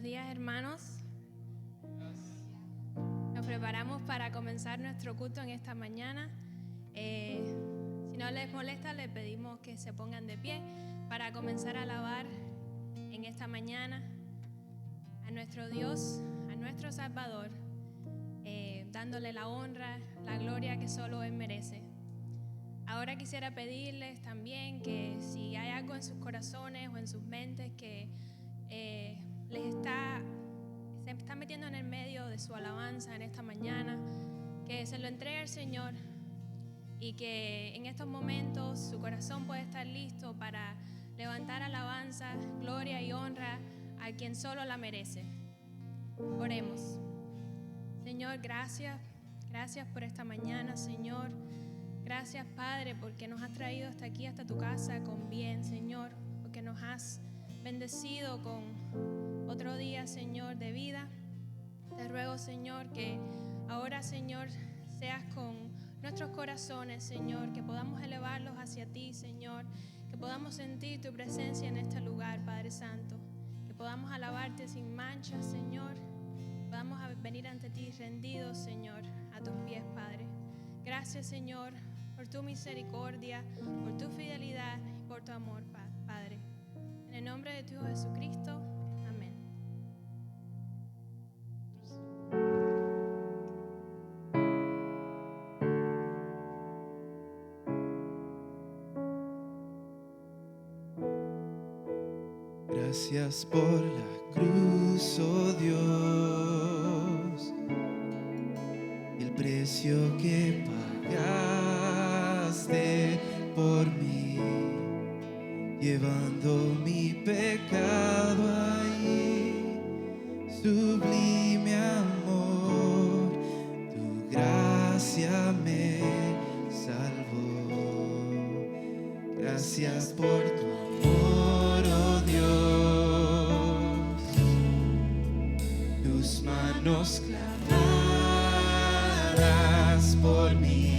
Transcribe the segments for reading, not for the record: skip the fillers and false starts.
días, hermanos. Nos preparamos para comenzar nuestro culto en esta mañana. Si no les molesta, les pedimos que se pongan de pie para comenzar a alabar en esta mañana a nuestro Dios, a nuestro Salvador, dándole la honra, la gloria que solo Él merece. Ahora quisiera pedirles también que si hay algo en sus corazones o en sus mentes que se está metiendo en el medio de su alabanza en esta mañana, que se lo entregue al Señor y que en estos momentos su corazón puede estar listo para levantar alabanza, gloria y honra a quien solo la merece. Oremos. Señor, gracias por esta mañana, Señor. Gracias, Padre, porque nos has traído hasta aquí, hasta tu casa con bien, Señor, porque nos has bendecido con otro día, Señor, de vida. Te ruego, Señor, que ahora, Señor, seas con nuestros corazones, Señor, que podamos elevarlos hacia ti, Señor, que podamos sentir tu presencia en este lugar, Padre Santo, que podamos alabarte sin manchas, Señor, podamos venir ante ti rendidos, Señor, a tus pies, Padre. Gracias, Señor, por tu misericordia, por tu fidelidad y por tu amor, Padre. En el nombre de tu Hijo Jesucristo, amén. Gracias por la cruz, oh Dios, y el precio que pagaste por mí, llevando mi pecado ahí. Sublime amor, tu gracia me salvó. Gracias por tu amor, oh Dios, tus manos clavadas por mí.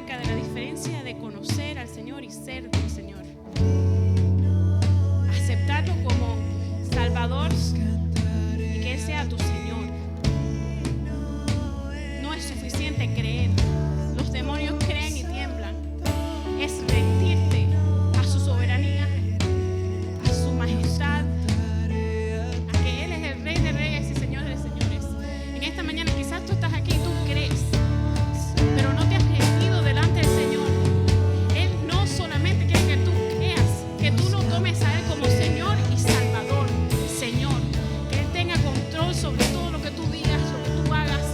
acerca de la diferencia de conocer al Señor y ser del Señor. Aceptarlo como Salvador y que Él sea tu Señor. No es suficiente creer. Los demonios creen y tiemblan. Es rendirte a su soberanía, a su majestad, a que Él es el Rey de Reyes y Señor de Señores. En esta mañana quizás tú estás aquí y tú crees, pero no te has rendido delante del Señor. Él no solamente quiere que tú creas, que tú lo tomes a Él como Señor y Salvador. Señor, que Él tenga control sobre todo lo que tú digas, lo que tú hagas,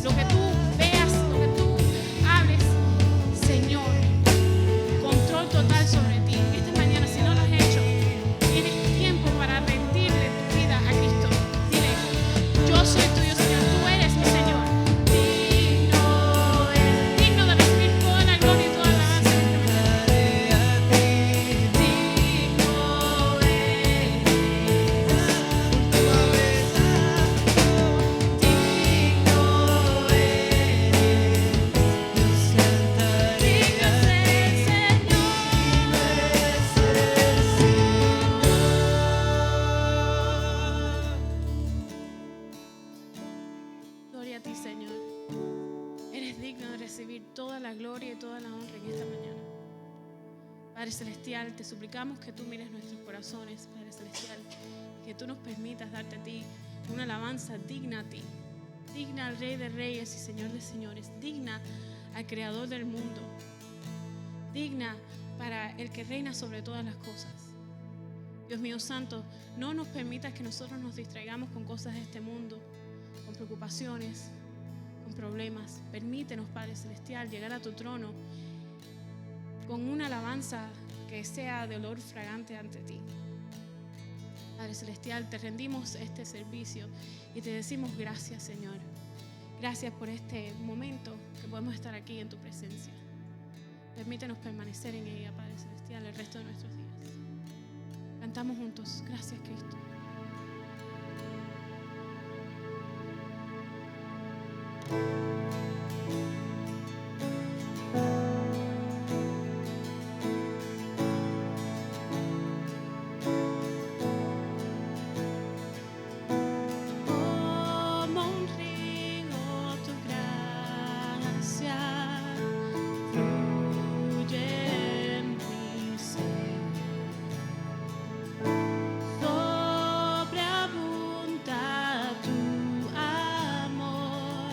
lo que tú veas, lo que tú hables. Señor, control total sobre ti. Esta mañana, si no lo has hecho, tienes tiempo para rendirle tu vida a Cristo. Dile: yo soy tuyo, Señor, tú eres mi Señor. Digno eres, digno de recibir toda la gloria y toda la alabanza en esta mañana. Gloria a ti, Señor. Eres digno de recibir toda la gloria y toda la honra en esta mañana. Padre Celestial, te suplicamos que tú mires nuestros corazones, Padre Celestial, y que tú nos permitas darte a ti una alabanza digna a ti, digna al Rey de Reyes y Señor de Señores, digna al Creador del mundo, digna para el que reina sobre todas las cosas. Dios mío santo, no nos permitas que nosotros nos distraigamos con cosas de este mundo, con preocupaciones, con problemas. Permítenos, Padre Celestial, llegar a tu trono con una alabanza que sea de olor fragante ante ti. Padre Celestial, te rendimos este servicio y te decimos gracias, Señor. Gracias por este momento que podemos estar aquí en tu presencia. Permítenos permanecer en ella, Padre Celestial, el resto de nuestros días. Cantamos juntos. Gracias, Cristo. Como un río tu gracia fluye en mi ser. Sobreabunda tu amor.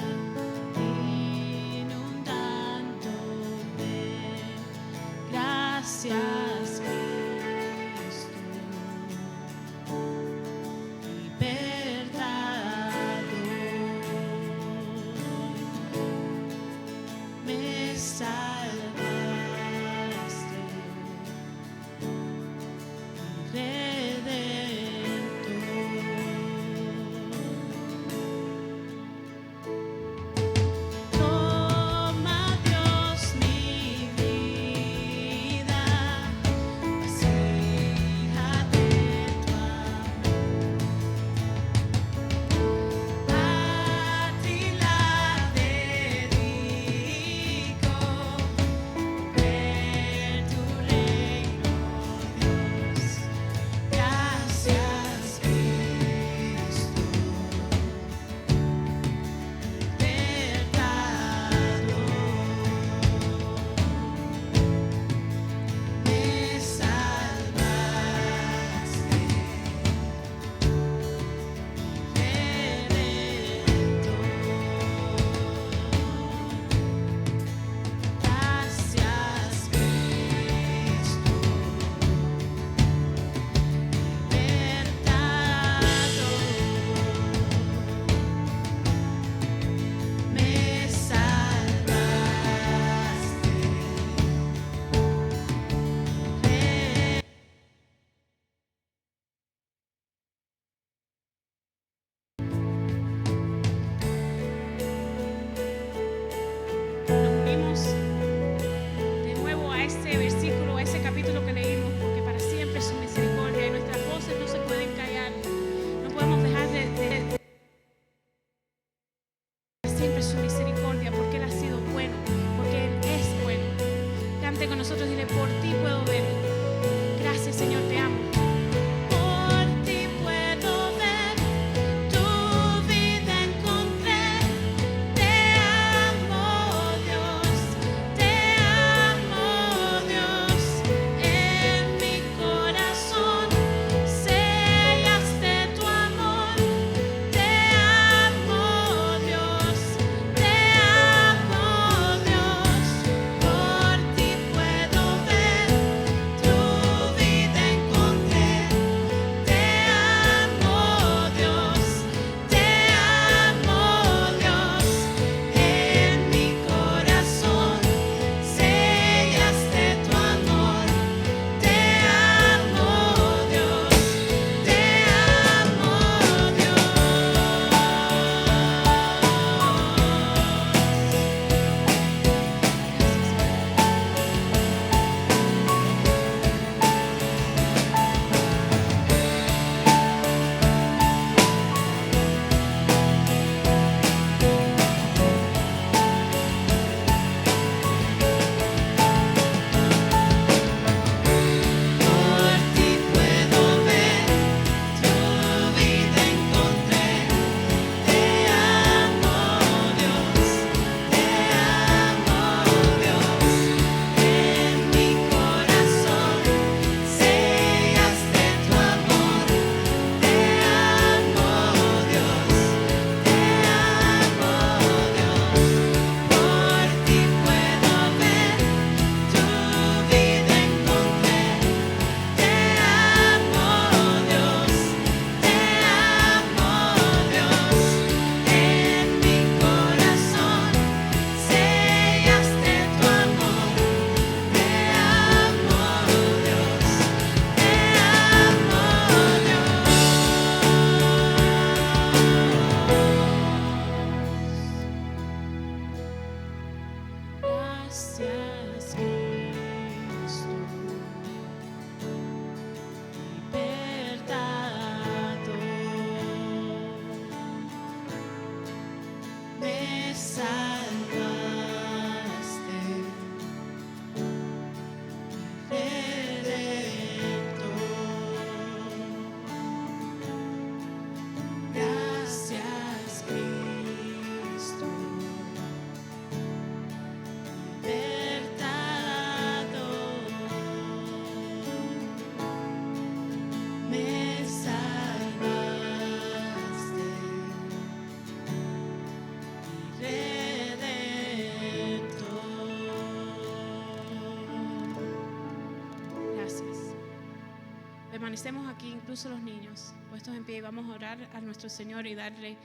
permanecemos aquí, incluso los niños, puestos en pie, y vamos a orar a nuestro Señor y darle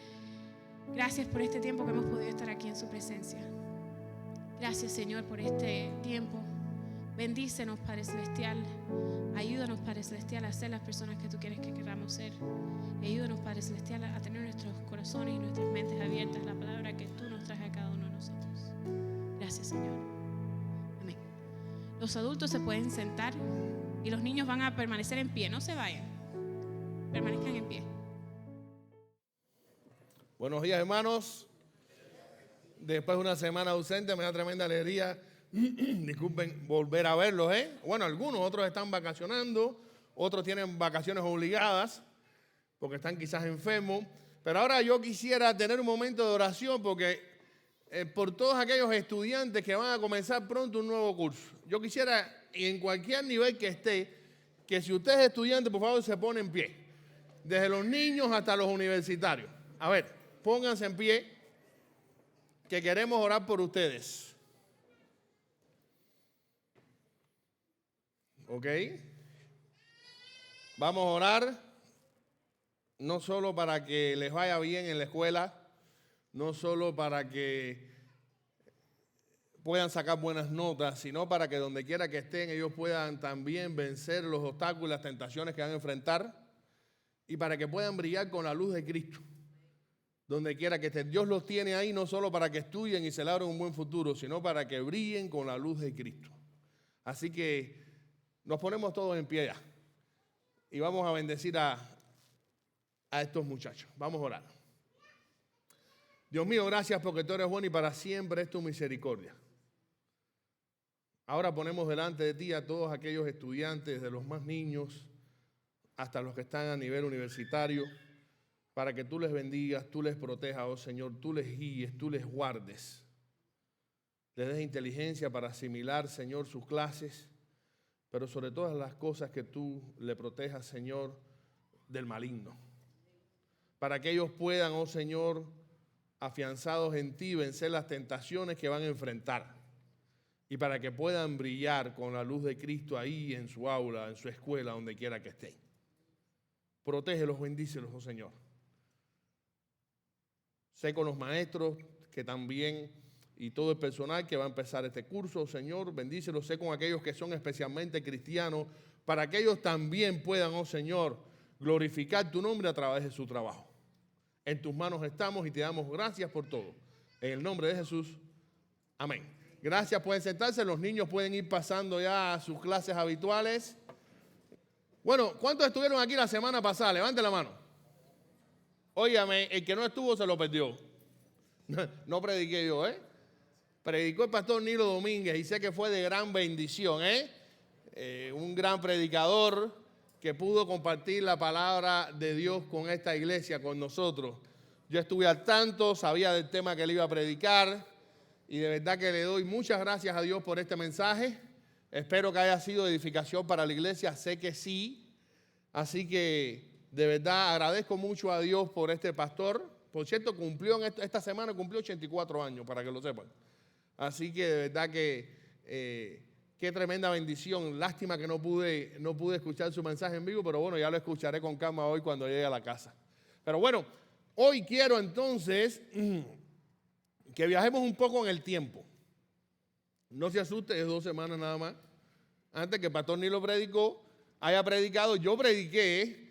gracias por este tiempo que hemos podido estar aquí en su presencia. Gracias, Señor, por este tiempo. Bendícenos, Padre Celestial. Ayúdanos, Padre Celestial, a ser las personas que tú quieres que queramos ser. Y ayúdanos, Padre Celestial, a tener nuestros corazones y nuestras mentes abiertas a la palabra que tú nos traes a cada uno de nosotros. Gracias, Señor. Amén. Los adultos se pueden sentar y los niños van a permanecer en pie. No se vayan. Permanezcan en pie. Buenos días, hermanos. Después de una semana ausente, me da tremenda alegría, disculpen, volver a verlos, ¿eh? Bueno, algunos, otros están vacacionando, otros tienen vacaciones obligadas, porque están quizás enfermos. Pero ahora yo quisiera tener un momento de oración, porque por todos aquellos estudiantes que van a comenzar pronto un nuevo curso. Yo quisiera, en cualquier nivel que esté, que si usted es estudiante, por favor, se pone en pie. Desde los niños hasta los universitarios. A ver, pónganse en pie, que queremos orar por ustedes. ¿Ok? Vamos a orar, no solo para que les vaya bien en la escuela, no solo para que puedan sacar buenas notas, sino para que donde quiera que estén ellos puedan también vencer los obstáculos y las tentaciones que van a enfrentar y para que puedan brillar con la luz de Cristo. Donde quiera que estén, Dios los tiene ahí no solo para que estudien y se labren un buen futuro, sino para que brillen con la luz de Cristo. Así que nos ponemos todos en pie ya y vamos a bendecir a estos muchachos. Vamos a orar. Dios mío, gracias porque tú eres bueno y para siempre es tu misericordia. Ahora ponemos delante de ti a todos aquellos estudiantes, de los más niños hasta los que están a nivel universitario, para que tú les bendigas, tú les protejas, oh Señor, tú les guíes, tú les guardes. Les des inteligencia para asimilar, Señor, sus clases, pero sobre todas las cosas que tú le protejas, Señor, del maligno. Para que ellos puedan, oh Señor, afianzados en ti, vencer las tentaciones que van a enfrentar. Y para que puedan brillar con la luz de Cristo ahí en su aula, en su escuela, donde quiera que estén. Protégelos, bendícelos, oh Señor. Sé con los maestros que también, y todo el personal que va a empezar este curso, Señor, bendícelos. Sé con aquellos que son especialmente cristianos, para que ellos también puedan, oh Señor, glorificar tu nombre a través de su trabajo. En tus manos estamos y te damos gracias por todo. En el nombre de Jesús, amén. Gracias, pueden sentarse, los niños pueden ir pasando ya a sus clases habituales. Bueno, ¿cuántos estuvieron aquí la semana pasada? Levante la mano. Óigame, el que no estuvo se lo perdió. No prediqué yo, ¿eh? Predicó el pastor Nilo Domínguez y sé que fue de gran bendición, un gran predicador que pudo compartir la palabra de Dios con esta iglesia, con nosotros. Yo estuve al tanto, sabía del tema que él iba a predicar y de verdad que le doy muchas gracias a Dios por este mensaje. Espero que haya sido edificación para la iglesia, sé que sí. Así que de verdad agradezco mucho a Dios por este pastor. Por cierto, cumplió esta semana, cumplió 84 años, para que lo sepan. Así que de verdad que qué tremenda bendición. Lástima que no pude escuchar su mensaje en vivo, pero bueno, ya lo escucharé con calma hoy cuando llegue a la casa. Pero bueno, hoy quiero entonces que viajemos un poco en el tiempo. No se asuste, es 2 semanas nada más. Antes que el pastor Nilo haya predicado, yo prediqué.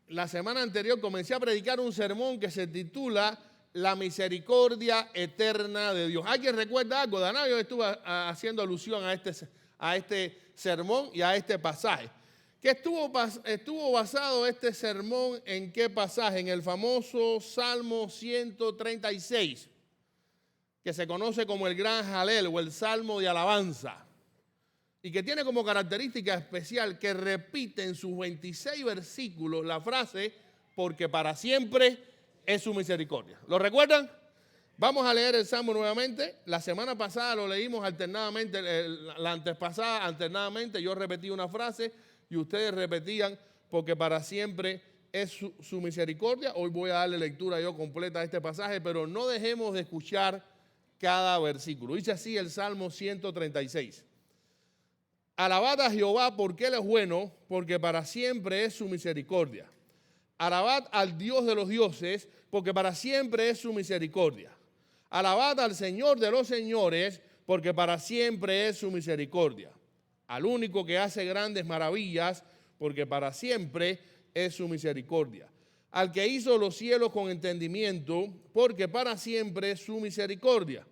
La semana anterior comencé a predicar un sermón que se titula La misericordia eterna de Dios. ¿Alguien recuerda algo? Danae, yo estuve haciendo alusión a este sermón y a este pasaje. ¿Qué estuvo basado este sermón en qué pasaje? En el famoso Salmo 136, que se conoce como el Gran Jalel o el Salmo de Alabanza. Y que tiene como característica especial que repite en sus 26 versículos la frase, porque para siempre es su misericordia. ¿Lo recuerdan? Vamos a leer el Salmo nuevamente. La semana pasada lo leímos alternadamente, la antepasada alternadamente. Yo repetí una frase y ustedes repetían, porque para siempre es su misericordia. Hoy voy a darle lectura yo completa a este pasaje, pero no dejemos de escuchar cada versículo. Dice así el Salmo 136. Alabad a Jehová porque Él es bueno, porque para siempre es su misericordia. Alabad al Dios de los dioses, porque para siempre es su misericordia. Alabad al Señor de los señores, porque para siempre es su misericordia. Al único que hace grandes maravillas, porque para siempre es su misericordia. Al que hizo los cielos con entendimiento, porque para siempre es su misericordia.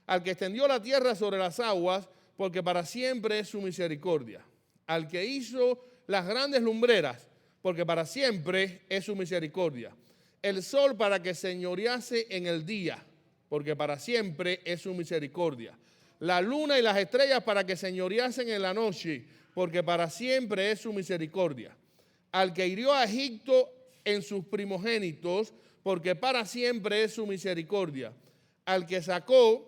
Al que extendió la tierra sobre las aguas, porque para siempre es su misericordia. Al que hizo las grandes lumbreras, porque para siempre es su misericordia. El sol para que señorease en el día, porque para siempre es su misericordia. La luna y las estrellas para que señoreasen en la noche, porque para siempre es su misericordia. Al que hirió a Egipto en sus primogénitos, porque para siempre es su misericordia. Al que sacó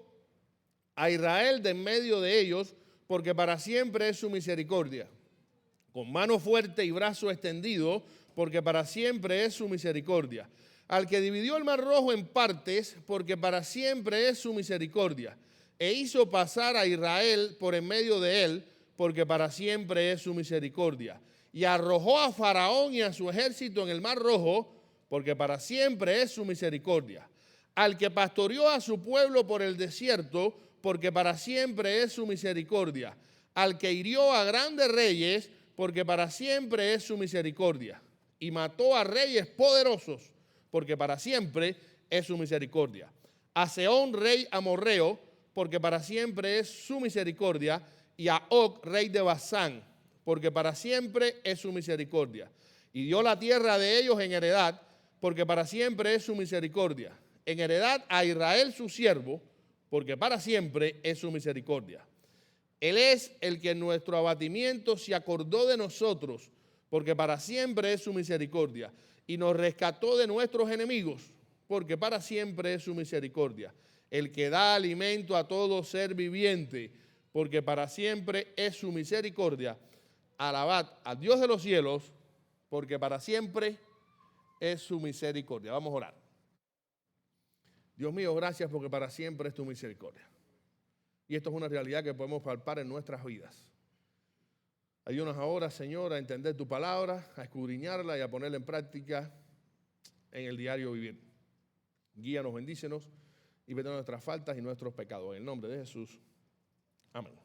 a Israel de en medio de ellos, porque para siempre es su misericordia. Con mano fuerte y brazo extendido, porque para siempre es su misericordia. Al que dividió el mar rojo en partes, porque para siempre es su misericordia. E hizo pasar a Israel por en medio de él, porque para siempre es su misericordia. Y arrojó a Faraón y a su ejército en el mar rojo, porque para siempre es su misericordia. Al que pastoreó a su pueblo por el desierto, porque para siempre es su misericordia. Al que hirió a grandes reyes, porque para siempre es su misericordia. Y mató a reyes poderosos, porque para siempre es su misericordia. A Sehón, rey amorreo, porque para siempre es su misericordia. Y a Og, rey de Basán, porque para siempre es su misericordia. Y dio la tierra de ellos en heredad, porque para siempre es su misericordia. En heredad a Israel su siervo, porque para siempre es su misericordia. Él es el que en nuestro abatimiento se acordó de nosotros, porque para siempre es su misericordia. Y nos rescató de nuestros enemigos, porque para siempre es su misericordia. El que da alimento a todo ser viviente, porque para siempre es su misericordia. Alabad al Dios de los cielos, porque para siempre es su misericordia. Vamos a orar. Dios mío, gracias porque para siempre es tu misericordia. Y esto es una realidad que podemos palpar en nuestras vidas. Ayúdanos ahora, Señor, a entender tu palabra, a escudriñarla y a ponerla en práctica en el diario vivir. Guíanos, bendícenos y perdona nuestras faltas y nuestros pecados. En el nombre de Jesús. Amén.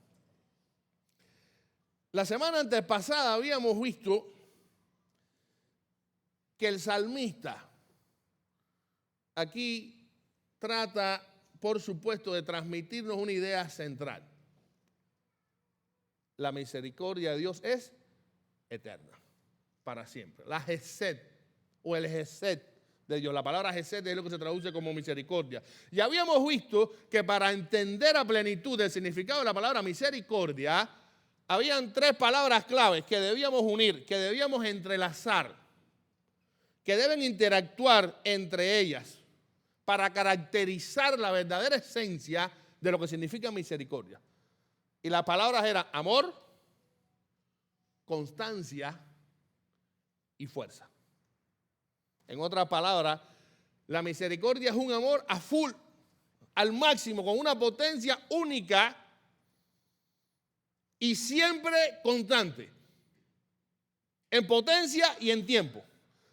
La semana antepasada habíamos visto que el salmista aquí trata, por supuesto, de transmitirnos una idea central. La misericordia de Dios es eterna, para siempre. La Gesed, o el Gesed de Dios. La palabra Gesed es lo que se traduce como misericordia. Y habíamos visto que para entender a plenitud el significado de la palabra misericordia, habían tres palabras claves que debíamos unir, que debíamos entrelazar, que deben interactuar entre ellas para caracterizar la verdadera esencia de lo que significa misericordia. Y las palabras eran amor, constancia y fuerza. En otras palabras, la misericordia es un amor a full, al máximo, con una potencia única y siempre constante, en potencia y en tiempo.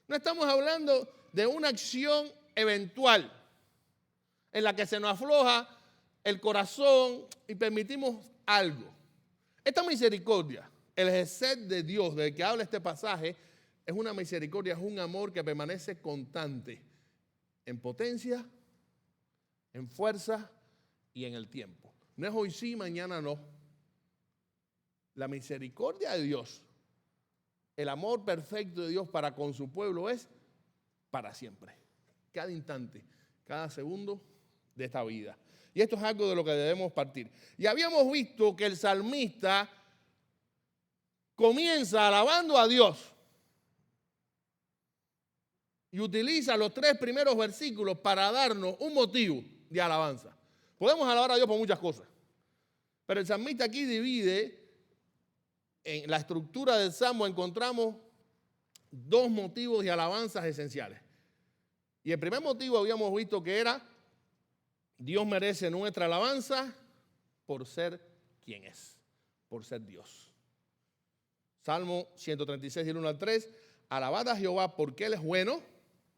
No estamos hablando de una acción eventual en la que se nos afloja el corazón y permitimos algo. Esta misericordia, el Gesed de Dios del que habla este pasaje, es una misericordia, es un amor que permanece constante en potencia, en fuerza y en el tiempo. No es hoy sí, mañana no. La misericordia de Dios, el amor perfecto de Dios para con su pueblo es para siempre. Cada instante, cada segundo de esta vida. Y esto es algo de lo que debemos partir. Y habíamos visto que el salmista comienza alabando a Dios y utiliza los tres primeros versículos para darnos un motivo de alabanza. Podemos alabar a Dios por muchas cosas, pero el salmista aquí divide, en la estructura del salmo encontramos dos motivos de alabanzas esenciales. Y el primer motivo habíamos visto que era: Dios merece nuestra alabanza por ser quien es, por ser Dios. Salmo 136, del 1 al 3. Alabad a Jehová porque Él es bueno,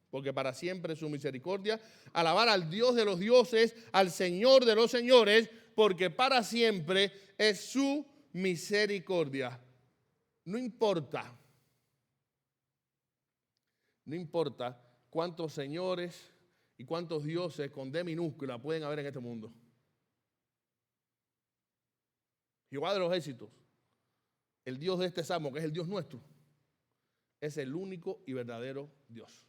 porque para siempre es su misericordia. Alabar al Dios de los dioses, al Señor de los señores, porque para siempre es su misericordia. No importa cuántos señores y cuántos dioses con D minúscula pueden haber en este mundo. Jehová de los ejércitos, el Dios de este salmo, que es el Dios nuestro, es el único y verdadero Dios.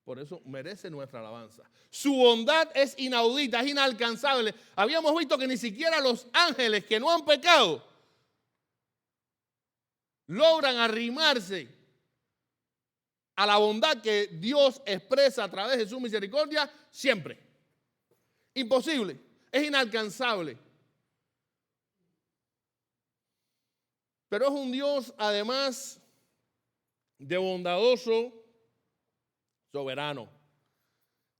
Por eso merece nuestra alabanza. Su bondad es inaudita, es inalcanzable. Habíamos visto que ni siquiera los ángeles que no han pecado logran arrimarse a la bondad que Dios expresa a través de su misericordia siempre. Imposible, es inalcanzable. Pero es un Dios, además de bondadoso, soberano.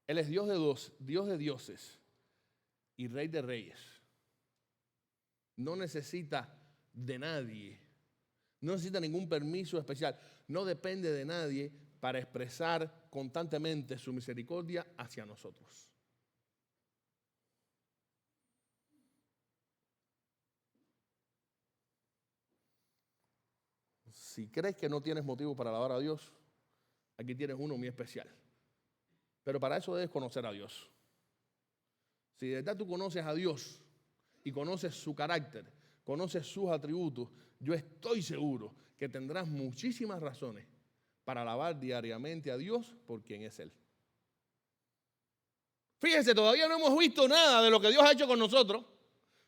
Él es Dios de dioses y Rey de reyes. No necesita de nadie. No necesita ningún permiso especial. No depende de nadie para expresar constantemente su misericordia hacia nosotros. Si crees que no tienes motivo para alabar a Dios, aquí tienes uno muy especial. Pero para eso debes conocer a Dios. Si de verdad tú conoces a Dios y conoces su carácter, conoces sus atributos, yo estoy seguro que tendrás muchísimas razones para alabar diariamente a Dios por quien es Él. Fíjense, todavía no hemos visto nada de lo que Dios ha hecho con nosotros.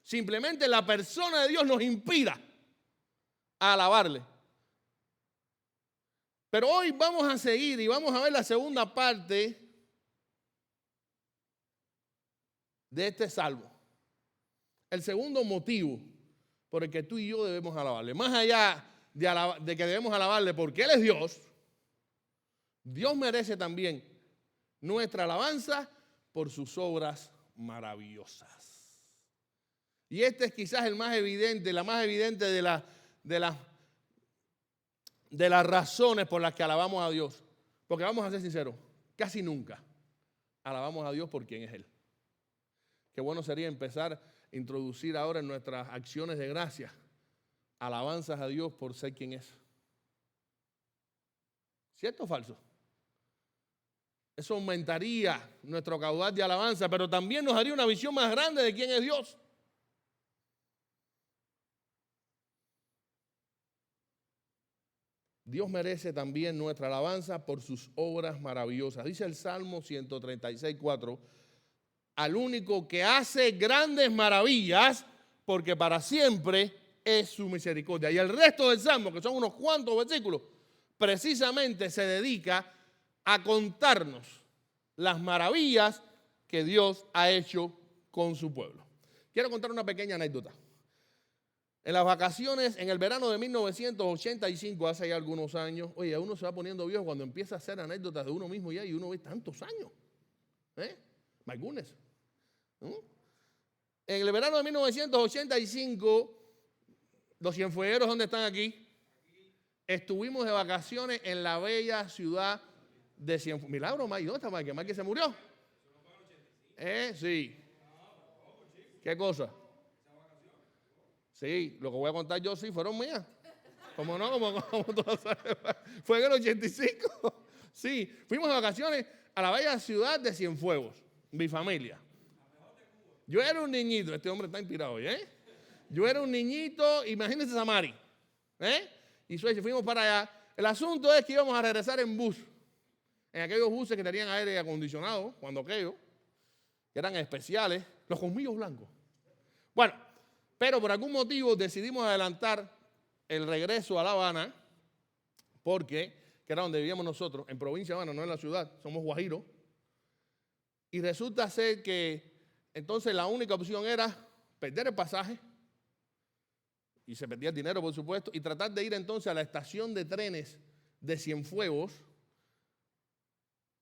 Simplemente la persona de Dios nos inspira a alabarle. Pero hoy vamos a seguir y vamos a ver la segunda parte de este salmo. El segundo motivo por el que tú y yo debemos alabarle. Más allá de que debemos alabarle porque Él es Dios, Dios merece también nuestra alabanza por sus obras maravillosas. Y este es quizás el más evidente, la más evidente de las razones por las que alabamos a Dios. Porque vamos a ser sinceros, casi nunca alabamos a Dios por quien es Él. Qué bueno sería empezar a introducir ahora en nuestras acciones de gracia alabanzas a Dios por ser quien es. ¿Cierto o falso? Eso aumentaría nuestro caudal de alabanza, pero también nos daría una visión más grande de quién es Dios. Dios merece también nuestra alabanza por sus obras maravillosas. Dice el Salmo 136:4, al único que hace grandes maravillas, porque para siempre es su misericordia. Y el resto del Salmo, que son unos cuantos versículos, precisamente se dedica a contarnos las maravillas que Dios ha hecho con su pueblo. Quiero contar una pequeña anécdota. En las vacaciones, en el verano de 1985, hace ya algunos años, oye, uno se va poniendo viejo cuando empieza a hacer anécdotas de uno mismo ya y uno ve tantos años. My goodness. En el verano de 1985, los cienfuegueros, ¿dónde están aquí? Estuvimos de vacaciones en la bella ciudad de Cienfuegos. Milagro, Mike, ¿dónde está Mike? ¿Mike se murió? Sí. ¿Qué cosa? Sí, lo que voy a contar yo sí fueron mías. ¿Cómo no? Como todos saben. Fue en el 85. Sí, fuimos de vacaciones a la bella ciudad de Cienfuegos, mi familia. Yo era un niñito, este hombre está inspirado hoy, Yo era un niñito, imagínense Samari, Y fuimos para allá. El asunto es que íbamos a regresar en bus, en aquellos buses que tenían aire acondicionado, cuando aquellos, que eran especiales, los colmillos blancos. Bueno, pero por algún motivo decidimos adelantar el regreso a La Habana, porque, que era donde vivíamos nosotros, en provincia de Habana, no en la ciudad, somos guajiros. Y resulta ser que entonces la única opción era perder el pasaje, y se perdía el dinero, por supuesto, y tratar de ir entonces a la estación de trenes de Cienfuegos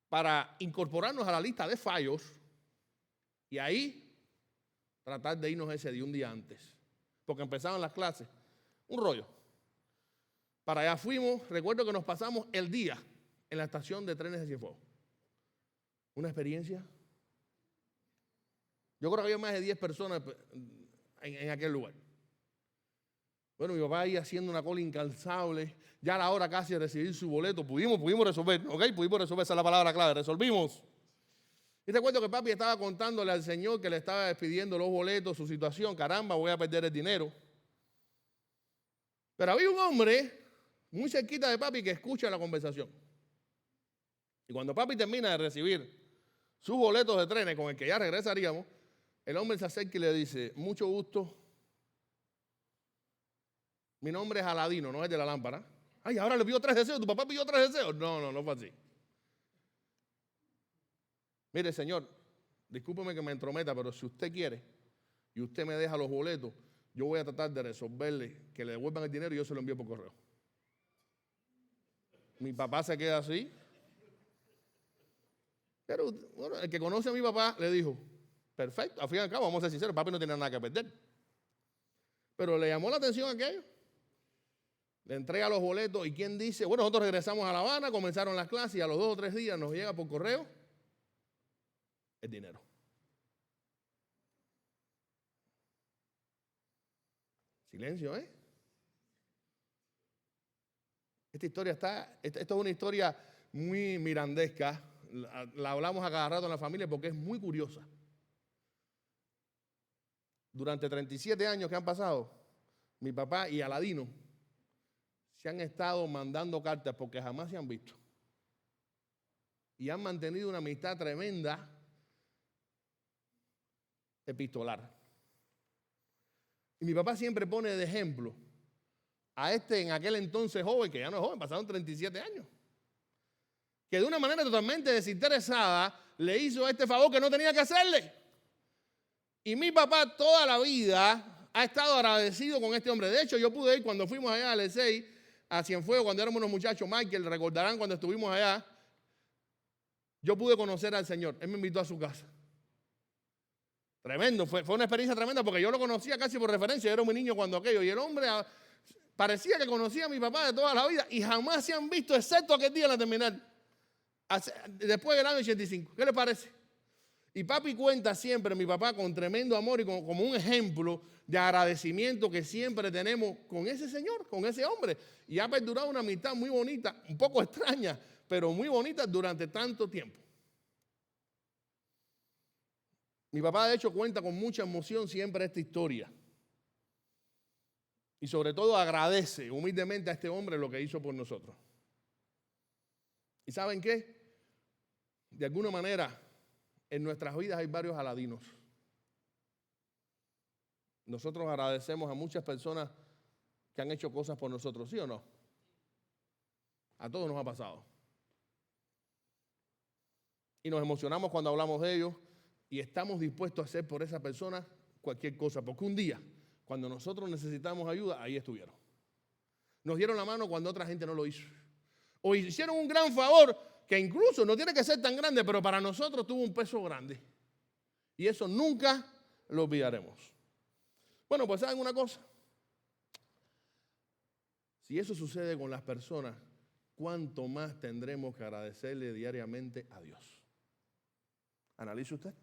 para incorporarnos a la lista de fallos y ahí tratar de irnos ese día, un día antes, porque empezaban las clases. Un rollo. Para allá fuimos, recuerdo que nos pasamos el día en la estación de trenes de Cienfuegos. Una experiencia. Yo creo que había más de 10 personas en aquel lugar. Bueno, mi papá ahí haciendo una cola incansable, ya a la hora casi de recibir su boleto, pudimos resolver, ¿ok? Pudimos resolver, esa es la palabra clave, resolvimos. Y recuerdo que papi estaba contándole al señor que le estaba despidiendo los boletos, su situación, caramba, voy a perder el dinero. Pero había un hombre muy cerquita de papi que escucha la conversación. Y cuando papi termina de recibir sus boletos de trenes con el que ya regresaríamos, el hombre se acerca y le dice, mucho gusto, mi nombre es Aladino, no es de la lámpara. Ay, ahora le pido 3 deseos, ¿tu papá pidió 3 deseos? No fue así. Mire, señor, discúlpeme que me entrometa, pero si usted quiere y usted me deja los boletos, yo voy a tratar de resolverle que le devuelvan el dinero y yo se lo envío por correo. Mi papá se queda así. Pero bueno, el que conoce a mi papá le dijo, perfecto, al fin y al cabo, vamos a ser sinceros, papi no tiene nada que perder. Pero le llamó la atención aquello. Le entrega los boletos y ¿quién dice? Bueno, nosotros regresamos a La Habana, comenzaron las clases y a los 2 o 3 días nos llega por correo el dinero. Silencio, ¿eh? Esto es una historia muy mirandesca. La hablamos a cada rato en la familia porque es muy curiosa. Durante 37 años que han pasado, mi papá y Aladino se han estado mandando cartas porque jamás se han visto. Y han mantenido una amistad tremenda epistolar. Y mi papá siempre pone de ejemplo a en aquel entonces joven, que ya no es joven, pasaron 37 años, que de una manera totalmente desinteresada le hizo este favor que no tenía que hacerle. Y mi papá toda la vida ha estado agradecido con este hombre. De hecho, yo pude ir cuando fuimos allá al E6, a Cienfuegos, cuando éramos unos muchachos, Michael, recordarán cuando estuvimos allá, yo pude conocer al Señor. Él me invitó a su casa. Tremendo, fue una experiencia tremenda porque yo lo conocía casi por referencia, yo era un niño cuando aquello, y el hombre parecía que conocía a mi papá de toda la vida y jamás se han visto, excepto aquel día en la terminal, después del año 85. ¿Qué le parece? Y papi cuenta siempre, mi papá, con tremendo amor y como un ejemplo de agradecimiento que siempre tenemos con ese señor, con ese hombre. Y ha perdurado una amistad muy bonita, un poco extraña, pero muy bonita durante tanto tiempo. Mi papá, de hecho, cuenta con mucha emoción siempre esta historia. Y sobre todo agradece humildemente a este hombre lo que hizo por nosotros. ¿Y saben qué? De alguna manera, en nuestras vidas hay varios Aladinos. Nosotros agradecemos a muchas personas que han hecho cosas por nosotros, ¿sí o no? A todos nos ha pasado. Y nos emocionamos cuando hablamos de ellos y estamos dispuestos a hacer por esa persona cualquier cosa, porque un día, cuando nosotros necesitamos ayuda, ahí estuvieron. Nos dieron la mano cuando otra gente no lo hizo. O hicieron un gran favor que incluso no tiene que ser tan grande, pero para nosotros tuvo un peso grande. Y eso nunca lo olvidaremos. Bueno, pues ¿saben una cosa? Si eso sucede con las personas, ¿cuánto más tendremos que agradecerle diariamente a Dios? Analice usted.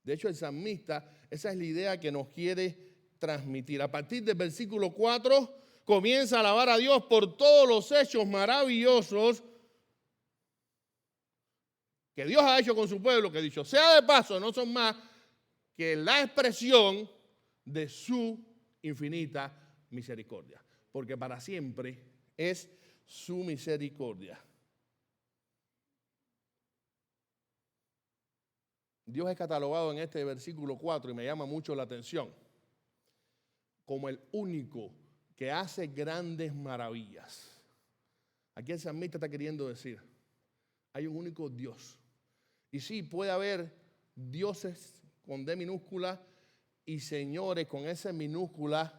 De hecho, el salmista, esa es la idea que nos quiere transmitir. A partir del versículo 4, comienza a alabar a Dios por todos los hechos maravillosos que Dios ha hecho con su pueblo, que dicho sea de paso, no son más que la expresión de su infinita misericordia. Porque para siempre es su misericordia. Dios es catalogado en este versículo 4 y me llama mucho la atención como el único que hace grandes maravillas. Aquí el salmista está queriendo decir, hay un único Dios. Y sí, puede haber dioses con D minúscula y señores con S minúscula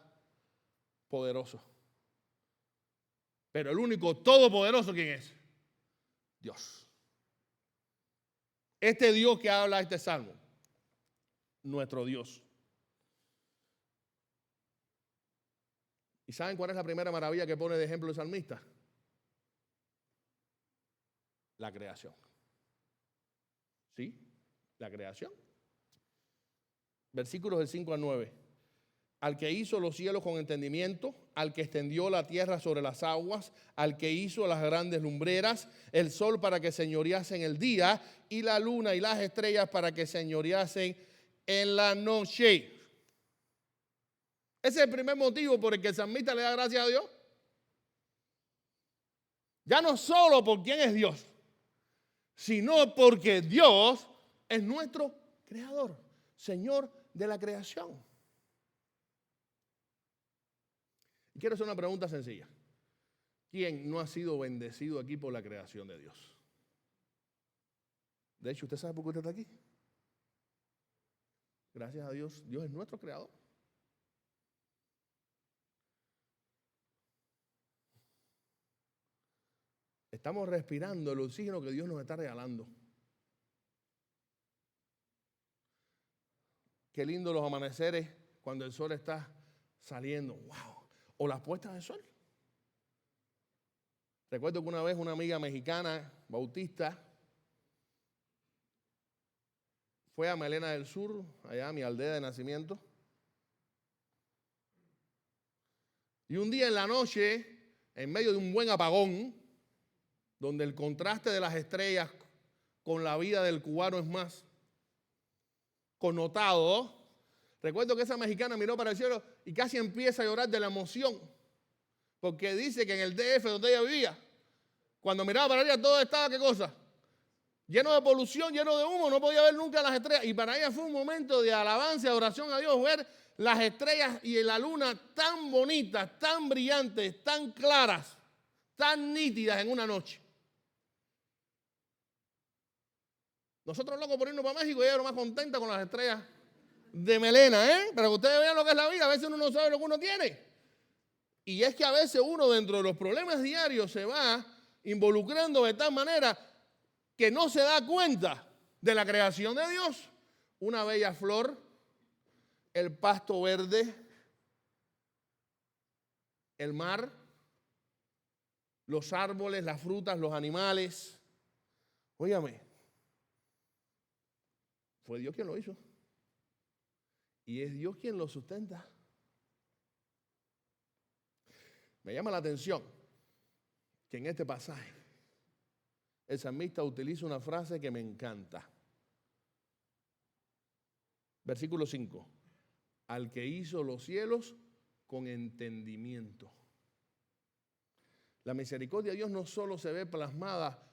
poderosos. Pero el único todopoderoso, ¿quién es? Dios. Este Dios que habla este salmo, nuestro Dios. ¿Y saben cuál es la primera maravilla que pone de ejemplo el salmista? La creación. ¿Sí? La creación. Versículos del 5 al 9. Al que hizo los cielos con entendimiento, al que extendió la tierra sobre las aguas, al que hizo las grandes lumbreras, el sol para que señorease en el día y la luna y las estrellas para que señoreasen en la noche. Ese es el primer motivo por el que el salmista le da gracias a Dios. Ya no solo por quién es Dios, sino porque Dios es nuestro creador, Señor de la creación. Y quiero hacer una pregunta sencilla. ¿Quién no ha sido bendecido aquí por la creación de Dios? De hecho, ¿usted sabe por qué usted está aquí? Gracias a Dios, Dios es nuestro creador. Estamos respirando el oxígeno que Dios nos está regalando. Qué lindo los amaneceres cuando el sol está saliendo. ¡Wow! O las puestas del sol. Recuerdo que una vez una amiga mexicana, bautista, fue a Melena del Sur, allá a mi aldea de nacimiento. Y un día en la noche, en medio de un buen apagón, donde el contraste de las estrellas con la vida del cubano es más connotado, recuerdo que esa mexicana miró para el cielo y casi empieza a llorar de la emoción, porque dice que en el DF donde ella vivía, cuando miraba para arriba todo estaba, ¿qué cosa? Lleno de polución, lleno de humo, no podía ver nunca las estrellas. Y para ella fue un momento de alabanza, de oración a Dios, ver las estrellas y la luna tan bonitas, tan brillantes, tan claras, tan nítidas en una noche. Nosotros locos por irnos para México y ella era más contenta con las estrellas de Melena, para que ustedes vean lo que es la vida. A veces uno no sabe lo que uno tiene. Y es que a veces uno dentro de los problemas diarios se va involucrando de tal manera que no se da cuenta de la creación de Dios. Una bella flor, el pasto verde, el mar, los árboles, las frutas, los animales. Óigame, fue Dios quien lo hizo. Y es Dios quien lo sustenta. Me llama la atención que en este pasaje el salmista utiliza una frase que me encanta. Versículo 5. Al que hizo los cielos con entendimiento. La misericordia de Dios no solo se ve plasmada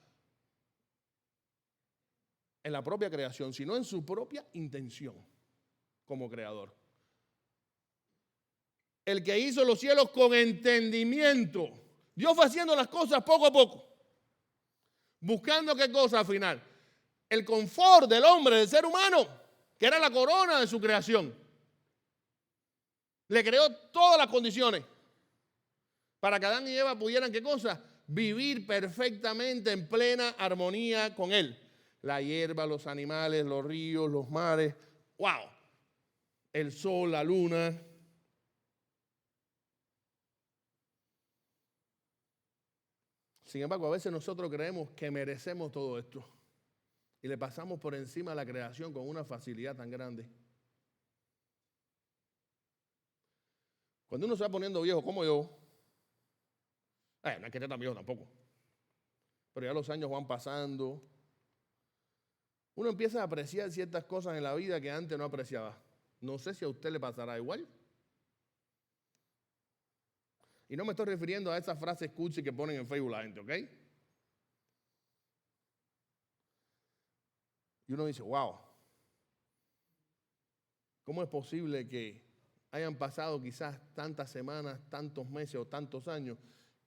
en la propia creación, sino en su propia intención como creador. El que hizo los cielos con entendimiento. Dios fue haciendo las cosas poco a poco. Buscando qué cosa al final. El confort del hombre, del ser humano, que era la corona de su creación. Le creó todas las condiciones para que Adán y Eva pudieran, ¿qué cosa? Vivir perfectamente en plena armonía con él. La hierba, los animales, los ríos, los mares. ¡Wow! El sol, la luna. Sin embargo, a veces nosotros creemos que merecemos todo esto y le pasamos por encima a la creación con una facilidad tan grande. Cuando uno se va poniendo viejo, como yo, no es que esté tan viejo tampoco, pero ya los años van pasando, uno empieza a apreciar ciertas cosas en la vida que antes no apreciaba. No sé si a usted le pasará igual. Y no me estoy refiriendo a esas frases cursi que ponen en Facebook la gente, ¿ok? Y uno dice, wow, ¿cómo es posible que hayan pasado quizás tantas semanas, tantos meses o tantos años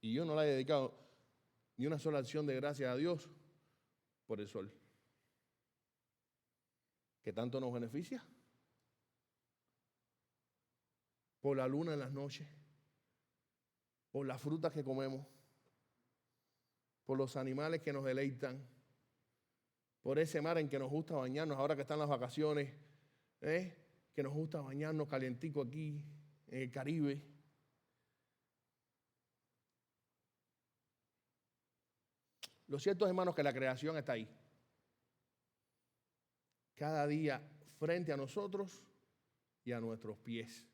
y yo no le haya dedicado ni una sola acción de gracias a Dios por el sol? ¿Que tanto nos beneficia? Por la luna en las noches, por las frutas que comemos, por los animales que nos deleitan, por ese mar en que nos gusta bañarnos ahora que están las vacaciones, que nos gusta bañarnos calientico aquí en el Caribe. Lo cierto, hermanos, que la creación está ahí. Cada día frente a nosotros y a nuestros pies.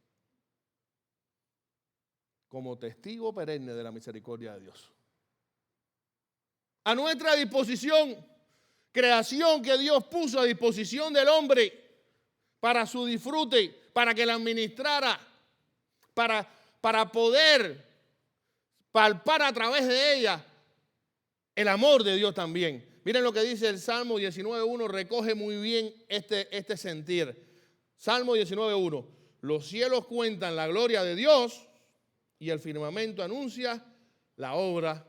Como testigo perenne de la misericordia de Dios. A nuestra disposición, creación que Dios puso a disposición del hombre para su disfrute, para que la administrara, para poder palpar a través de ella el amor de Dios también. Miren lo que dice el Salmo 19.1, recoge muy bien este sentir. Salmo 19.1, los cielos cuentan la gloria de Dios y el firmamento anuncia la obra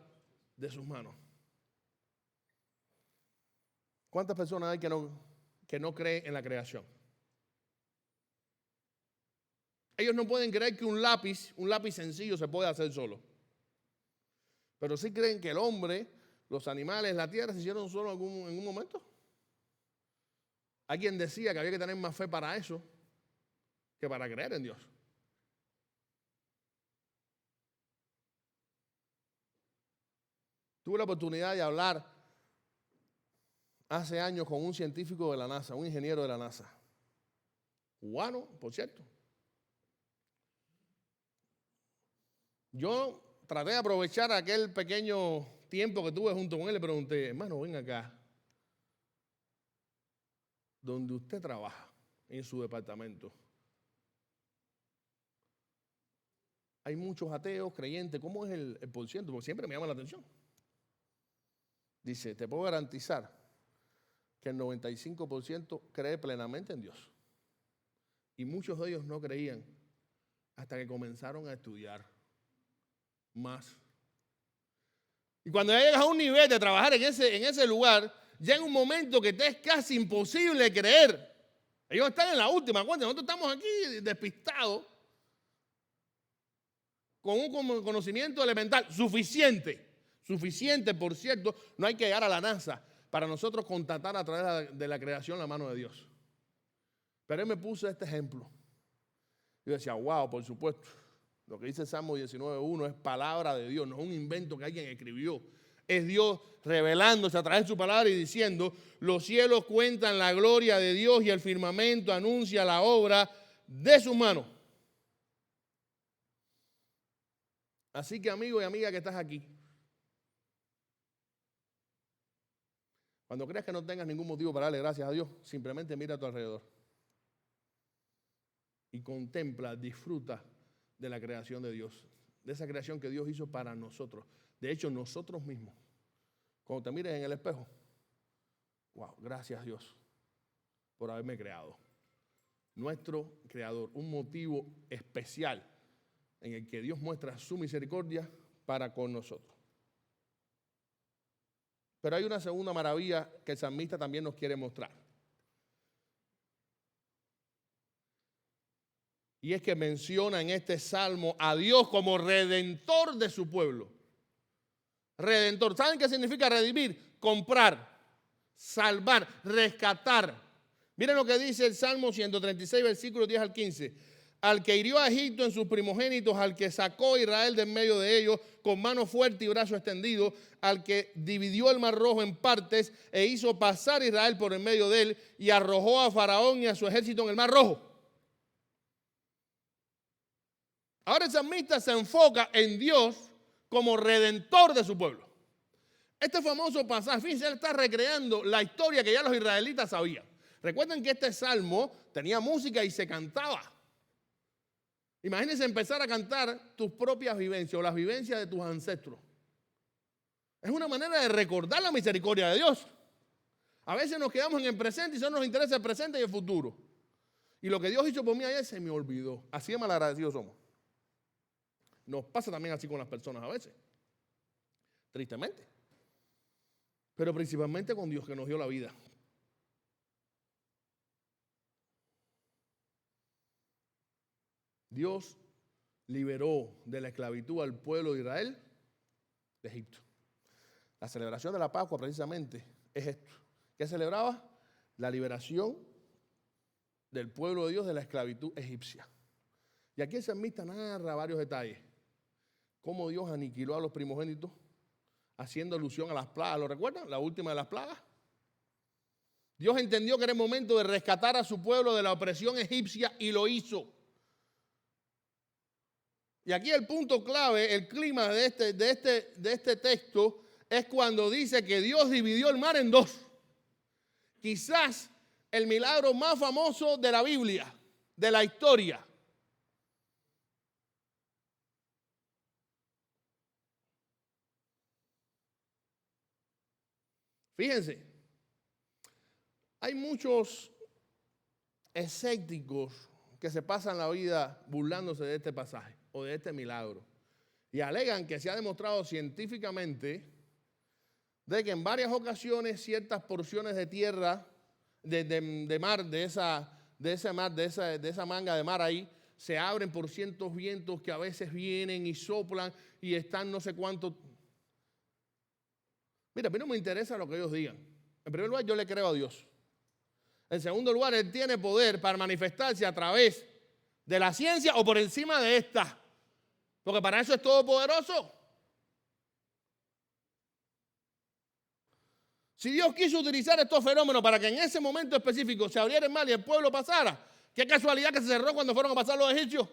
de sus manos. ¿Cuántas personas hay que no creen en la creación? Ellos no pueden creer que un lápiz sencillo se puede hacer solo. Pero sí creen que el hombre, los animales, la tierra se hicieron solo en un momento. Alguien decía que había que tener más fe para eso que para creer en Dios. Tuve la oportunidad de hablar hace años con un científico de la NASA, un ingeniero de la NASA. Cubano, por cierto. Yo traté de aprovechar aquel pequeño tiempo que tuve junto con él. Le pregunté, hermano, ven acá. Donde usted trabaja, en su departamento, hay muchos ateos, creyentes. ¿Cómo es el porciento? Porque siempre me llama la atención. Dice, te puedo garantizar que el 95% cree plenamente en Dios. Y muchos de ellos no creían hasta que comenzaron a estudiar más. Y cuando ya llegas a un nivel de trabajar en ese lugar, llega un momento que te es casi imposible creer. Ellos están en la última cuenta. Nosotros estamos aquí despistados con un conocimiento elemental suficiente, por cierto. No hay que llegar a la NASA para nosotros constatar a través de la creación la mano de Dios. Pero él me puso este ejemplo. Yo decía, wow, por supuesto. Lo que dice el Salmo 19.1 es palabra de Dios, no es un invento que alguien escribió. Es Dios revelándose a través de su palabra y diciendo, los cielos cuentan la gloria de Dios y el firmamento anuncia la obra de sus manos. Así que, amigo y amiga que estás aquí, cuando creas que no tengas ningún motivo para darle gracias a Dios, simplemente mira a tu alrededor y contempla, disfruta de la creación de Dios, de esa creación que Dios hizo para nosotros. De hecho, nosotros mismos, cuando te mires en el espejo, wow, gracias Dios por haberme creado. Nuestro creador, un motivo especial en el que Dios muestra su misericordia para con nosotros. Pero hay una segunda maravilla que el salmista también nos quiere mostrar. Y es que menciona en este salmo a Dios como redentor de su pueblo. Redentor. ¿Saben qué significa redimir? Comprar, salvar, rescatar. Miren lo que dice el Salmo 136, versículos 10 al 15. Al que hirió a Egipto en sus primogénitos, al que sacó a Israel de en medio de ellos con mano fuerte y brazo extendido, al que dividió el mar rojo en partes e hizo pasar a Israel por en medio de él y arrojó a Faraón y a su ejército en el mar rojo. Ahora el salmista se enfoca en Dios como redentor de su pueblo. Este famoso pasaje, fíjense, él está recreando la historia que ya los israelitas sabían. Recuerden que este salmo tenía música y se cantaba. Imagínense empezar a cantar tus propias vivencias o las vivencias de tus ancestros. Es una manera de recordar la misericordia de Dios. A veces nos quedamos en el presente y solo nos interesa el presente y el futuro. Y lo que Dios hizo por mí ayer se me olvidó. Así de malagradecidos somos. Nos pasa también así con las personas a veces. Tristemente. Pero principalmente con Dios que nos dio la vida. Dios liberó de la esclavitud al pueblo de Israel de Egipto. La celebración de la Pascua precisamente es esto. ¿Qué celebraba? La liberación del pueblo de Dios de la esclavitud egipcia. Y aquí el salmista narra varios detalles. Cómo Dios aniquiló a los primogénitos, haciendo alusión a las plagas. ¿Lo recuerdan? La última de las plagas. Dios entendió que era el momento de rescatar a su pueblo de la opresión egipcia y lo hizo. Y aquí el punto clave, el clima de este texto es cuando dice que Dios dividió el mar en dos. Quizás el milagro más famoso de la Biblia, de la historia. Fíjense, hay muchos escépticos que se pasan la vida burlándose de este pasaje o de este milagro y alegan que se ha demostrado científicamente de que en varias ocasiones ciertas porciones de tierra, de mar, de esa manga de mar ahí, se abren por ciertos vientos que a veces vienen y soplan y están no sé cuánto. Mira, a mí no me interesa lo que ellos digan. En primer lugar, yo le creo a Dios. En segundo lugar, Él tiene poder para manifestarse a través de la ciencia o por encima de esta. Porque para eso es todopoderoso. Si Dios quiso utilizar estos fenómenos para que en ese momento específico se abriera el mar y el pueblo pasara, qué casualidad que se cerró cuando fueron a pasar los egipcios.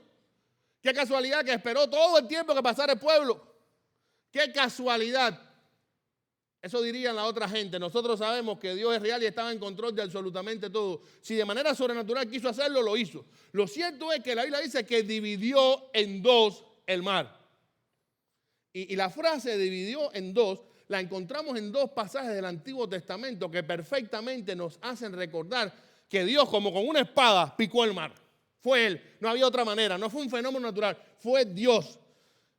Qué casualidad que esperó todo el tiempo que pasara el pueblo. Qué casualidad. Eso dirían la otra gente. Nosotros sabemos que Dios es real y estaba en control de absolutamente todo. Si de manera sobrenatural quiso hacerlo, lo hizo. Lo cierto es que la Biblia dice que dividió en dos el mar. Y la frase dividió en dos la encontramos en dos pasajes del Antiguo Testamento que perfectamente nos hacen recordar que Dios, como con una espada, picó el mar. Fue Él, no había otra manera, no fue un fenómeno natural, fue Dios.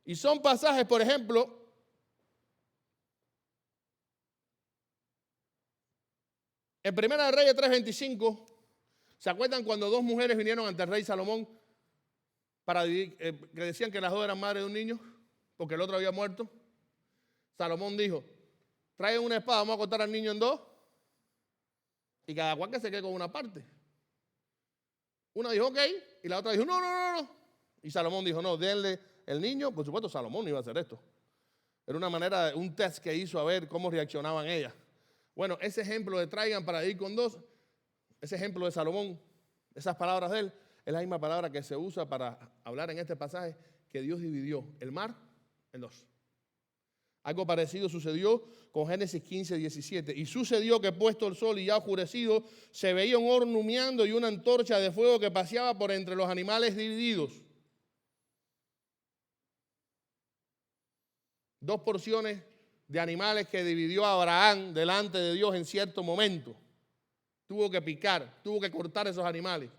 Y son pasajes, por ejemplo, en Primera de Reyes 3:25, ¿se acuerdan cuando dos mujeres vinieron ante el rey Salomón que decían que las dos eran madres de un niño porque el otro había muerto? Salomón dijo, trae una espada, vamos a cortar al niño en dos y cada cual que se quede con una parte. Una dijo ok y la otra dijo no. Y Salomón dijo no, denle el niño. Por supuesto Salomón no iba a hacer esto. Era una manera, un test que hizo a ver cómo reaccionaban ellas. Bueno, ese ejemplo de traigan para ir con dos, ese ejemplo de Salomón, esas palabras de él, es la misma palabra que se usa para hablar en este pasaje que Dios dividió el mar en dos. Algo parecido sucedió con Génesis 15:17. Y sucedió que puesto el sol y ya oscurecido, se veía un horno humeando y una antorcha de fuego que paseaba por entre los animales divididos. Dos porciones de animales que dividió Abraham delante de Dios en cierto momento. Tuvo que picar, tuvo que cortar esos animales.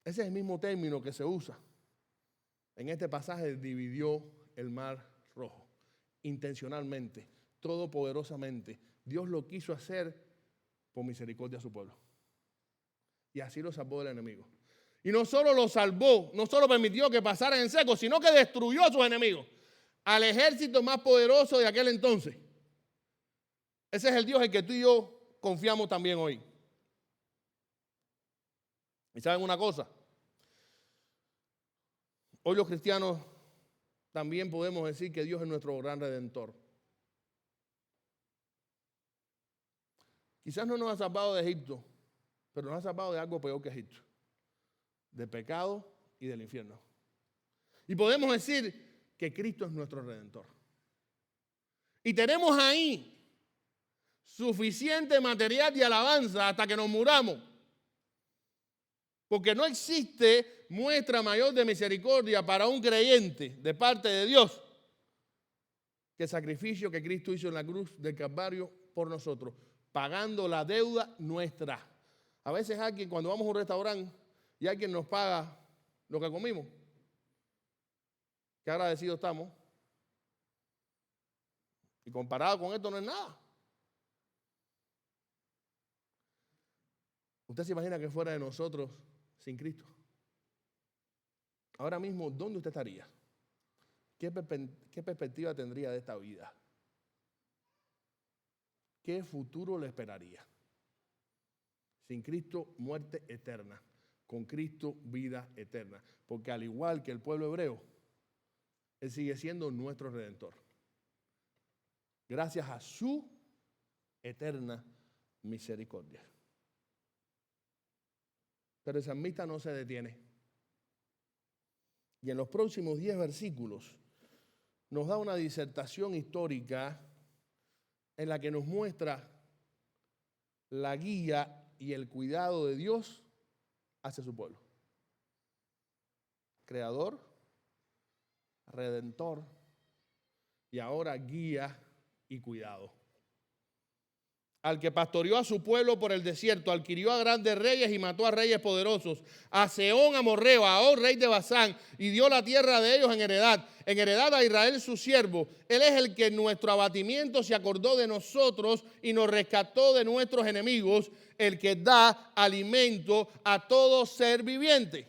Ese es el mismo término que se usa en este pasaje, dividió el mar rojo. Intencionalmente, todopoderosamente. Dios lo quiso hacer por misericordia a su pueblo. Y así lo salvó del enemigo. Y no solo lo salvó, no solo permitió que pasaran en seco, sino que destruyó a sus enemigos. Al ejército más poderoso de aquel entonces. Ese es el Dios en que tú y yo confiamos también hoy. ¿Y saben una cosa? Hoy los cristianos también podemos decir que Dios es nuestro gran redentor. Quizás no nos ha salvado de Egipto, pero nos ha salvado de algo peor que Egipto. De pecado y del infierno. Y podemos decir que Cristo es nuestro redentor. Y tenemos ahí suficiente material de alabanza hasta que nos muramos. Porque no existe muestra mayor de misericordia para un creyente de parte de Dios que el sacrificio que Cristo hizo en la cruz del Calvario por nosotros, pagando la deuda nuestra. A veces alguien, cuando vamos a un restaurante y alguien nos paga lo que comimos, qué agradecidos estamos. Y comparado con esto no es nada. ¿Usted se imagina que fuera de nosotros sin Cristo? Ahora mismo, ¿dónde usted estaría? ¿Qué perspectiva tendría de esta vida? ¿Qué futuro le esperaría? Sin Cristo, muerte eterna. Con Cristo, vida eterna. Porque al igual que el pueblo hebreo, Él sigue siendo nuestro redentor. gracias a su eterna misericordia. Pero el salmista no se detiene. Y en los próximos 10 versículos nos da una disertación histórica en la que nos muestra la guía y el cuidado de Dios hacia su pueblo. Creador, redentor y ahora guía y cuidado. Al que pastoreó a su pueblo por el desierto, adquirió a grandes reyes y mató a reyes poderosos, a Sehón amorreo, a Og rey de Basán, y dio la tierra de ellos en heredad a Israel su siervo. Él es el que en nuestro abatimiento se acordó de nosotros y nos rescató de nuestros enemigos, el que da alimento a todo ser viviente.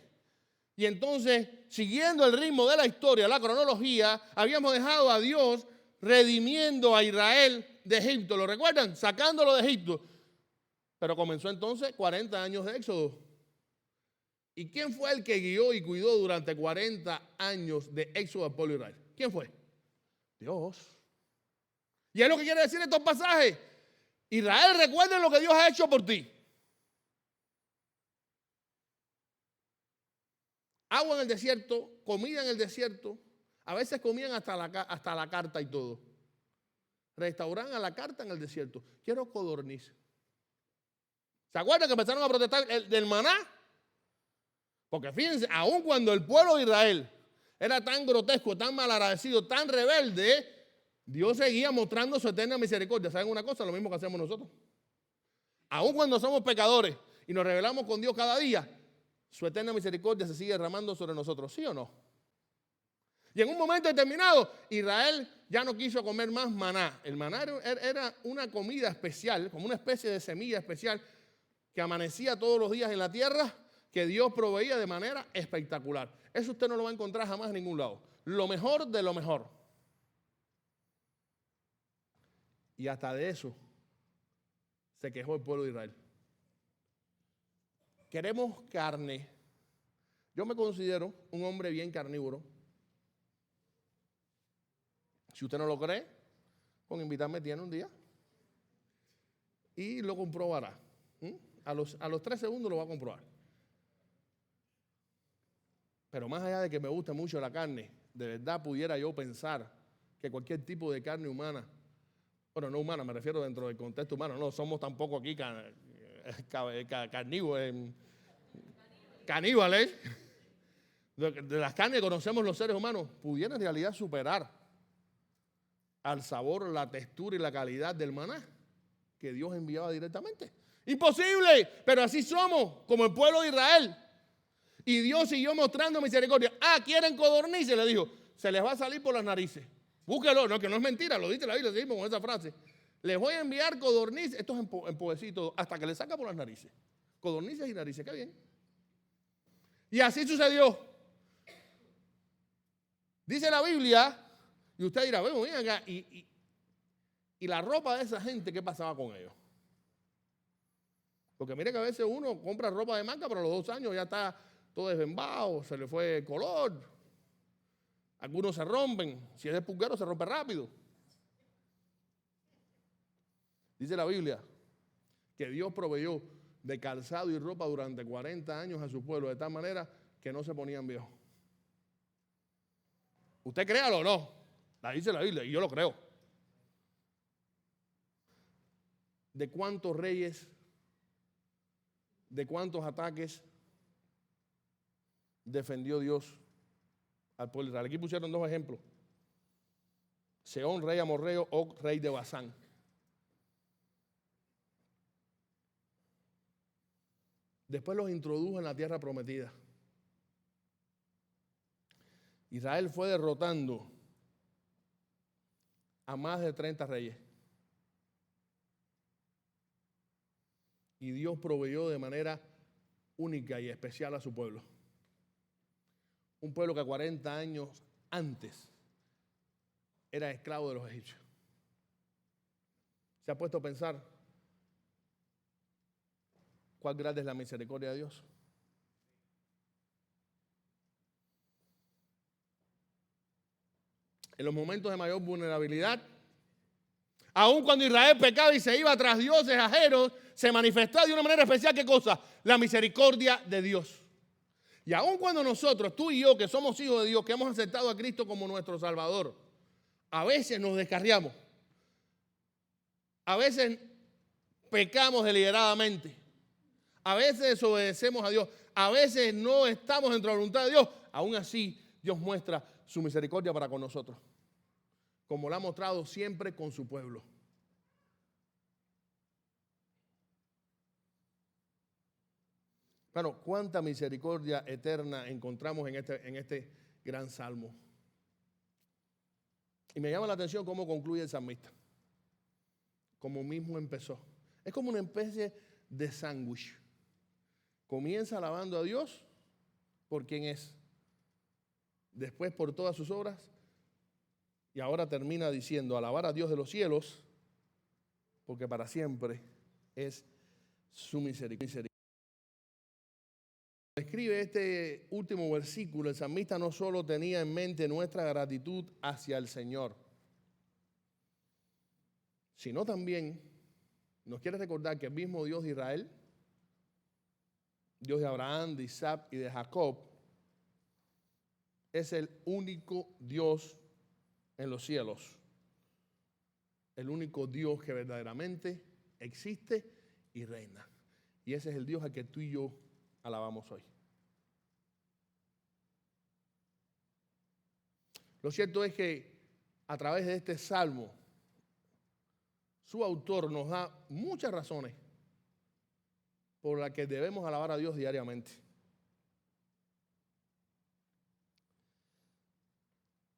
Y entonces, siguiendo el ritmo de la historia, la cronología, habíamos dejado a Dios redimiendo a Israel de Egipto. ¿Lo recuerdan? Sacándolo de Egipto. Pero comenzó entonces 40 años de éxodo. ¿Y quién fue el que guió y cuidó durante 40 años de éxodo al pueblo de Israel? ¿Quién fue? Dios. Y es lo que quiere decir estos pasajes. Israel, recuerden lo que Dios ha hecho por ti. Agua en el desierto, comida en el desierto. A veces comían hasta la carta y todo. Restauraban a la carta en el desierto. Quiero codorniz. ¿Se acuerdan que empezaron a protestar del maná? Porque fíjense, aun cuando el pueblo de Israel era tan grotesco, tan malagradecido, tan rebelde, Dios seguía mostrando su eterna misericordia. ¿Saben una cosa? Lo mismo que hacemos nosotros. Aun cuando somos pecadores y nos rebelamos con Dios cada día, su eterna misericordia se sigue derramando sobre nosotros. ¿Sí o no? Y en un momento determinado, Israel ya no quiso comer más maná. El maná era una comida especial, como una especie de semilla especial que amanecía todos los días en la tierra, que Dios proveía de manera espectacular. Eso usted no lo va a encontrar jamás en ningún lado. Lo mejor de lo mejor. Y hasta de eso se quejó el pueblo de Israel. Queremos carne. Yo me considero un hombre bien carnívoro. Si usted no lo cree, con invitarme tiene un día y lo comprobará. A los 3 segundos lo va a comprobar. Pero más allá de que me guste mucho la carne, de verdad pudiera yo pensar que cualquier tipo de carne humana, bueno, no humana, me refiero dentro del contexto humano, no somos tampoco aquí caníbales. De las carnes que conocemos los seres humanos, pudiera en realidad superar al sabor, la textura y la calidad del maná que Dios enviaba directamente. Imposible, pero así somos, como el pueblo de Israel. Y Dios siguió mostrando misericordia. ¿Quieren codornices? Le dijo, se les va a salir por las narices. Búsquelo, no, que no es mentira, lo dice la Biblia, seguimos con esa frase. Les voy a enviar codornices, esto es en poesía y todo, hasta que les saca por las narices. Codornices y narices, qué bien. Y así sucedió. Dice la Biblia, y usted dirá, bueno, ven acá, y la ropa de esa gente, ¿qué pasaba con ellos? Porque mire que a veces uno compra ropa de marca, pero a los 2 años ya está todo desbembado, se le fue el color. Algunos se rompen, si es de pulguero se rompe rápido. Dice la Biblia que Dios proveyó de calzado y ropa durante 40 años a su pueblo, de tal manera que no se ponían viejos. ¿Usted créalo o no? La dice la Biblia y yo lo creo. ¿De cuántos reyes, de cuántos ataques defendió Dios al pueblo de Israel? Aquí pusieron 2 ejemplos. Sehón, rey amorreo, Og, rey de Basán. Después los introdujo en la tierra prometida. Israel fue derrotando a más de 30 reyes. Y Dios proveyó de manera única y especial a su pueblo. Un pueblo que 40 años antes era esclavo de los egipcios. ¿Se ha puesto a pensar cuán grande es la misericordia de Dios? En los momentos de mayor vulnerabilidad, Aun cuando Israel pecaba y se iba tras dioses ajenos, se manifestaba de una manera especial, ¿qué cosa? La misericordia de Dios. Y aun cuando nosotros, tú y yo, que somos hijos de Dios, que hemos aceptado a Cristo como nuestro Salvador, a veces nos descarriamos. A veces pecamos deliberadamente. A veces desobedecemos a Dios. A veces no estamos dentro de la voluntad de Dios. Aún así, Dios muestra su misericordia para con nosotros, como lo ha mostrado siempre con su pueblo. Bueno, cuánta misericordia eterna encontramos en este gran salmo. Y me llama la atención cómo concluye el salmista. Como mismo empezó. Es como una especie de sándwich. Comienza alabando a Dios por quien es. Después por todas sus obras. Y ahora termina diciendo, alabar a Dios de los cielos, porque para siempre es su misericordia. Escribe este último versículo, el salmista no solo tenía en mente nuestra gratitud hacia el Señor, sino también nos quiere recordar que el mismo Dios de Israel, Dios de Abraham, de Isaac y de Jacob, es el único Dios en los cielos, el único Dios que verdaderamente existe y reina. Y ese es el Dios al que tú y yo alabamos hoy. Lo cierto es que a través de este salmo, su autor nos da muchas razones por las que debemos alabar a Dios diariamente.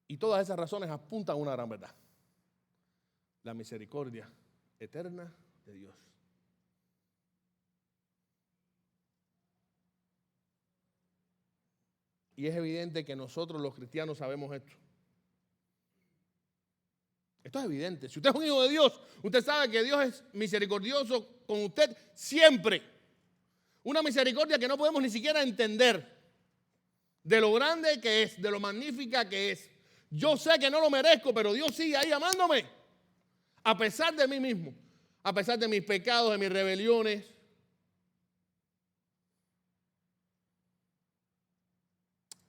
Y todas esas razones apuntan a una gran verdad: la misericordia eterna de Dios. Y es evidente que nosotros los cristianos sabemos esto. Esto es evidente. Si usted es un hijo de Dios, usted sabe que Dios es misericordioso con usted siempre. Una misericordia que no podemos ni siquiera entender de lo grande que es, de lo magnífica que es. Yo sé que no lo merezco, pero Dios sigue ahí amándome. A pesar de mí mismo, a pesar de mis pecados, de mis rebeliones.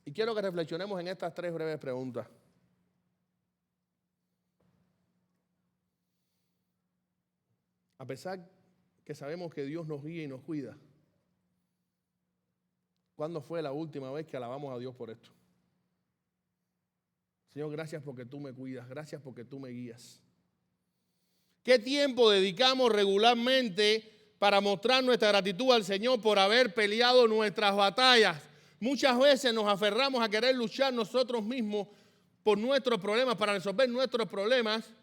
Y quiero que reflexionemos en estas 3 breves preguntas. A pesar que sabemos que Dios nos guía y nos cuida, ¿cuándo fue la última vez que alabamos a Dios por esto? Señor, gracias porque tú me cuidas, gracias porque tú me guías. ¿Qué tiempo dedicamos regularmente para mostrar nuestra gratitud al Señor por haber peleado nuestras batallas? Muchas veces nos aferramos a querer luchar nosotros mismos por nuestros problemas, para resolver nuestros problemas.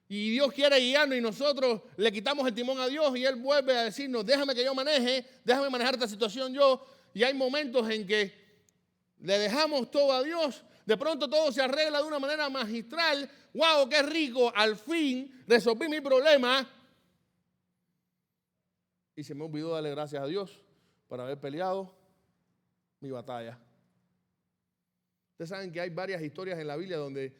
Y Dios quiere guiarnos y nosotros le quitamos el timón a Dios y Él vuelve a decirnos, déjame que yo maneje, déjame manejar esta situación yo. Y hay momentos en que le dejamos todo a Dios. De pronto todo se arregla de una manera magistral. ¡Wow, qué rico! Al fin resolví mi problema. Y se me olvidó darle gracias a Dios por haber peleado mi batalla. Ustedes saben que hay varias historias en la Biblia donde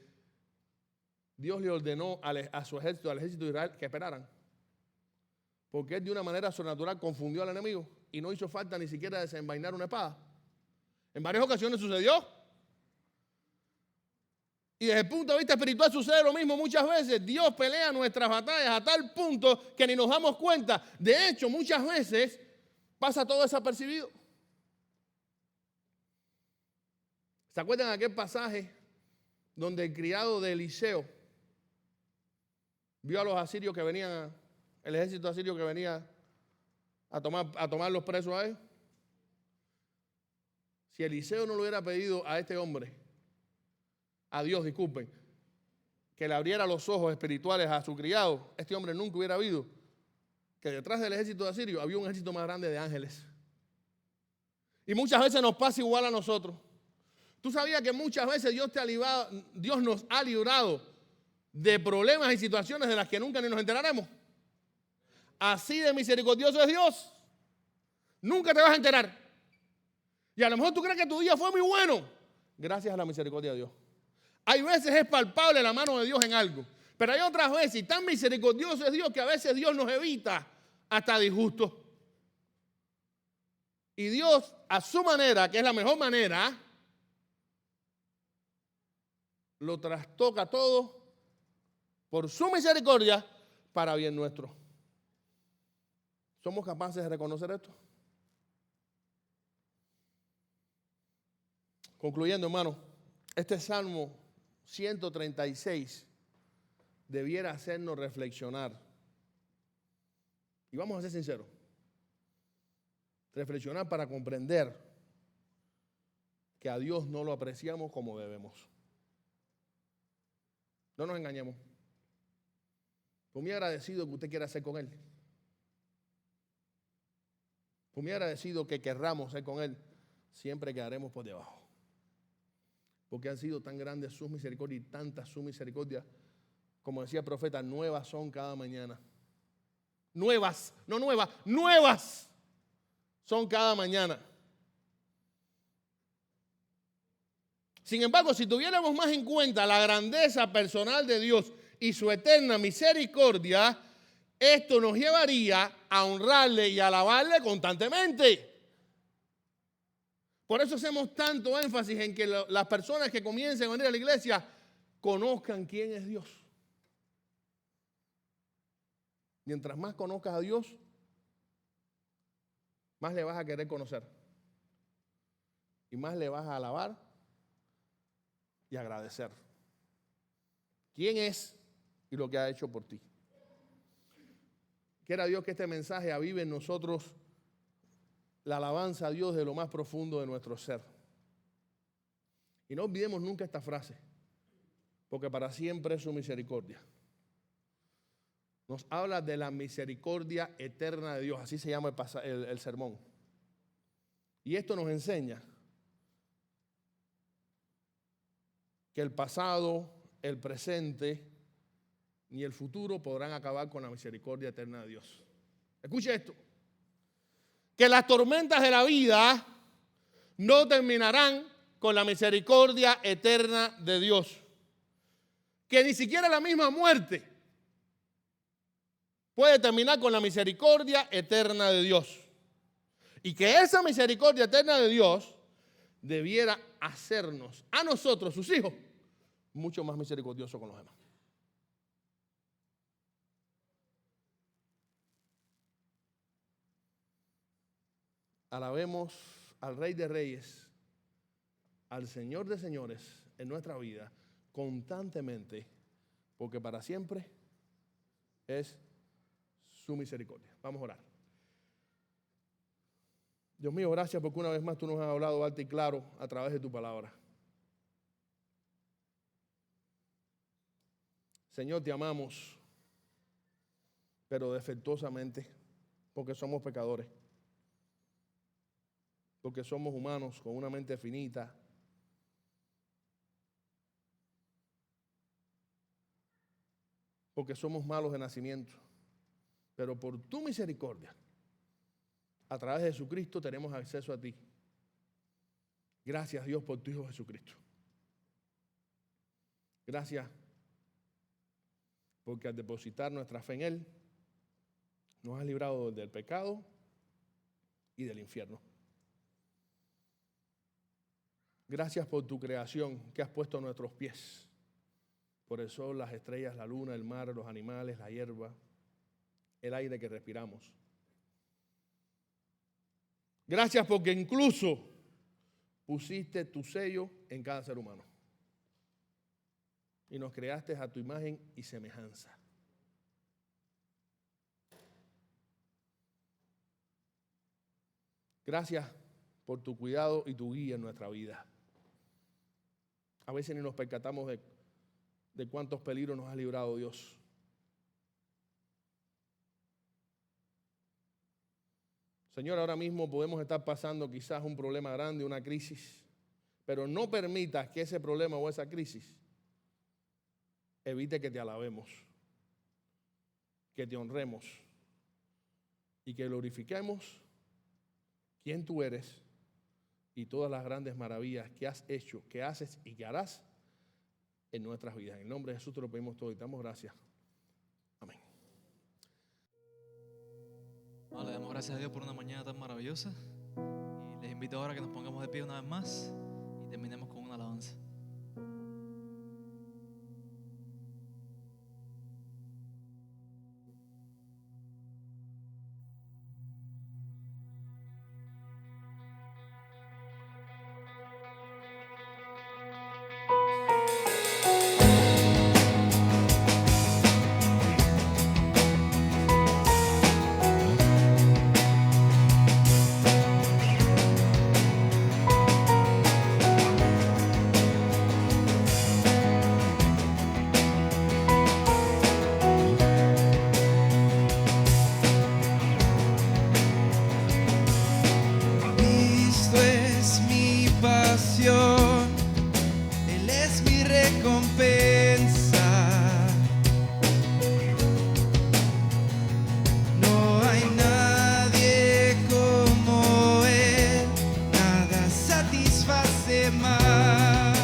Dios le ordenó a su ejército, al ejército de Israel, que esperaran. Porque Él de una manera sobrenatural confundió al enemigo y no hizo falta ni siquiera desenvainar una espada. En varias ocasiones sucedió. Y desde el punto de vista espiritual sucede lo mismo muchas veces. Dios pelea nuestras batallas a tal punto que ni nos damos cuenta. De hecho, muchas veces pasa todo desapercibido. ¿Se acuerdan de aquel pasaje donde el criado de Eliseo vio a los asirios que venían, el ejército asirio que venía a tomar los presos a él? Si Eliseo no le hubiera pedido a este hombre, a Dios, disculpen, que le abriera los ojos espirituales a su criado, este hombre nunca hubiera habido que detrás del ejército de asirio había un ejército más grande de ángeles. Y muchas veces nos pasa igual a nosotros. ¿Tú sabías que muchas veces Dios nos ha librado de problemas y situaciones de las que nunca ni nos enteraremos? Así de misericordioso es Dios. Nunca te vas a enterar. Y a lo mejor tú crees que tu día fue muy bueno, gracias a la misericordia de Dios. Hay veces es palpable la mano de Dios en algo, Pero hay otras veces, y tan misericordioso es Dios, que a veces Dios nos evita hasta disgustos. Y Dios, a su manera, que es la mejor manera, lo trastoca todo por su misericordia para bien nuestro. ¿Somos capaces de reconocer esto? Concluyendo, hermano, este Salmo 136 debiera hacernos reflexionar. Y vamos a ser sinceros. Reflexionar para comprender que a Dios no lo apreciamos como debemos. No nos engañemos. Por muy agradecido que usted quiera hacer con Él. Por muy agradecido que querramos ser con Él, siempre quedaremos por debajo. Porque han sido tan grandes sus misericordias y tantas sus misericordias, como decía el profeta, nuevas son cada mañana. Nuevas, no nuevas, nuevas son cada mañana. Sin embargo, si tuviéramos más en cuenta la grandeza personal de Dios y su eterna misericordia, esto nos llevaría a honrarle y alabarle constantemente. Por eso hacemos tanto énfasis en que las personas que comiencen a venir a la iglesia conozcan quién es Dios. Mientras más conozcas a Dios, más le vas a querer conocer. Y más le vas a alabar y agradecer. ¿Quién es y lo que ha hecho por ti? Quiera Dios que este mensaje avive en nosotros la alabanza a Dios de lo más profundo de nuestro ser. Y no olvidemos nunca esta frase, porque para siempre es su misericordia. Nos habla de la misericordia eterna de Dios, así se llama el sermón. Y esto nos enseña que el pasado, el presente ni el futuro podrán acabar con la misericordia eterna de Dios. Escuche esto. Que las tormentas de la vida no terminarán con la misericordia eterna de Dios. Que ni siquiera la misma muerte puede terminar con la misericordia eterna de Dios. Y que esa misericordia eterna de Dios debiera hacernos, a nosotros, sus hijos, mucho más misericordiosos con los demás. Alabemos al Rey de Reyes, al Señor de Señores en nuestra vida constantemente, porque para siempre es su misericordia. Vamos a orar. Dios mío, gracias porque una vez más tú nos has hablado alto y claro a través de tu palabra. Señor, te amamos, pero defectuosamente, porque somos pecadores, porque somos humanos con una mente finita, porque somos malos de nacimiento, pero por tu misericordia, a través de Jesucristo tenemos acceso a ti. Gracias, Dios, por tu Hijo Jesucristo. Gracias, porque al depositar nuestra fe en Él, nos has librado del pecado y del infierno. Gracias por tu creación que has puesto a nuestros pies, por el sol, las estrellas, la luna, el mar, los animales, la hierba, el aire que respiramos. Gracias porque incluso pusiste tu sello en cada ser humano y nos creaste a tu imagen y semejanza. Gracias por tu cuidado y tu guía en nuestra vida. A veces ni nos percatamos de cuántos peligros nos ha librado Dios. Señor, ahora mismo podemos estar pasando quizás un problema grande, una crisis, pero no permitas que ese problema o esa crisis evite que te alabemos, que te honremos y que glorifiquemos quién tú eres y todas las grandes maravillas que has hecho, que haces y que harás en nuestras vidas. En el nombre de Jesús te lo pedimos todo y te damos gracias. Amén. Le damos gracias a Dios por una mañana tan maravillosa. Y les invito ahora a que nos pongamos de pie una vez más y terminemos con una alabanza. Cristo es mi pasión, Él es mi recompensa. No hay nadie como Él, nada satisface más.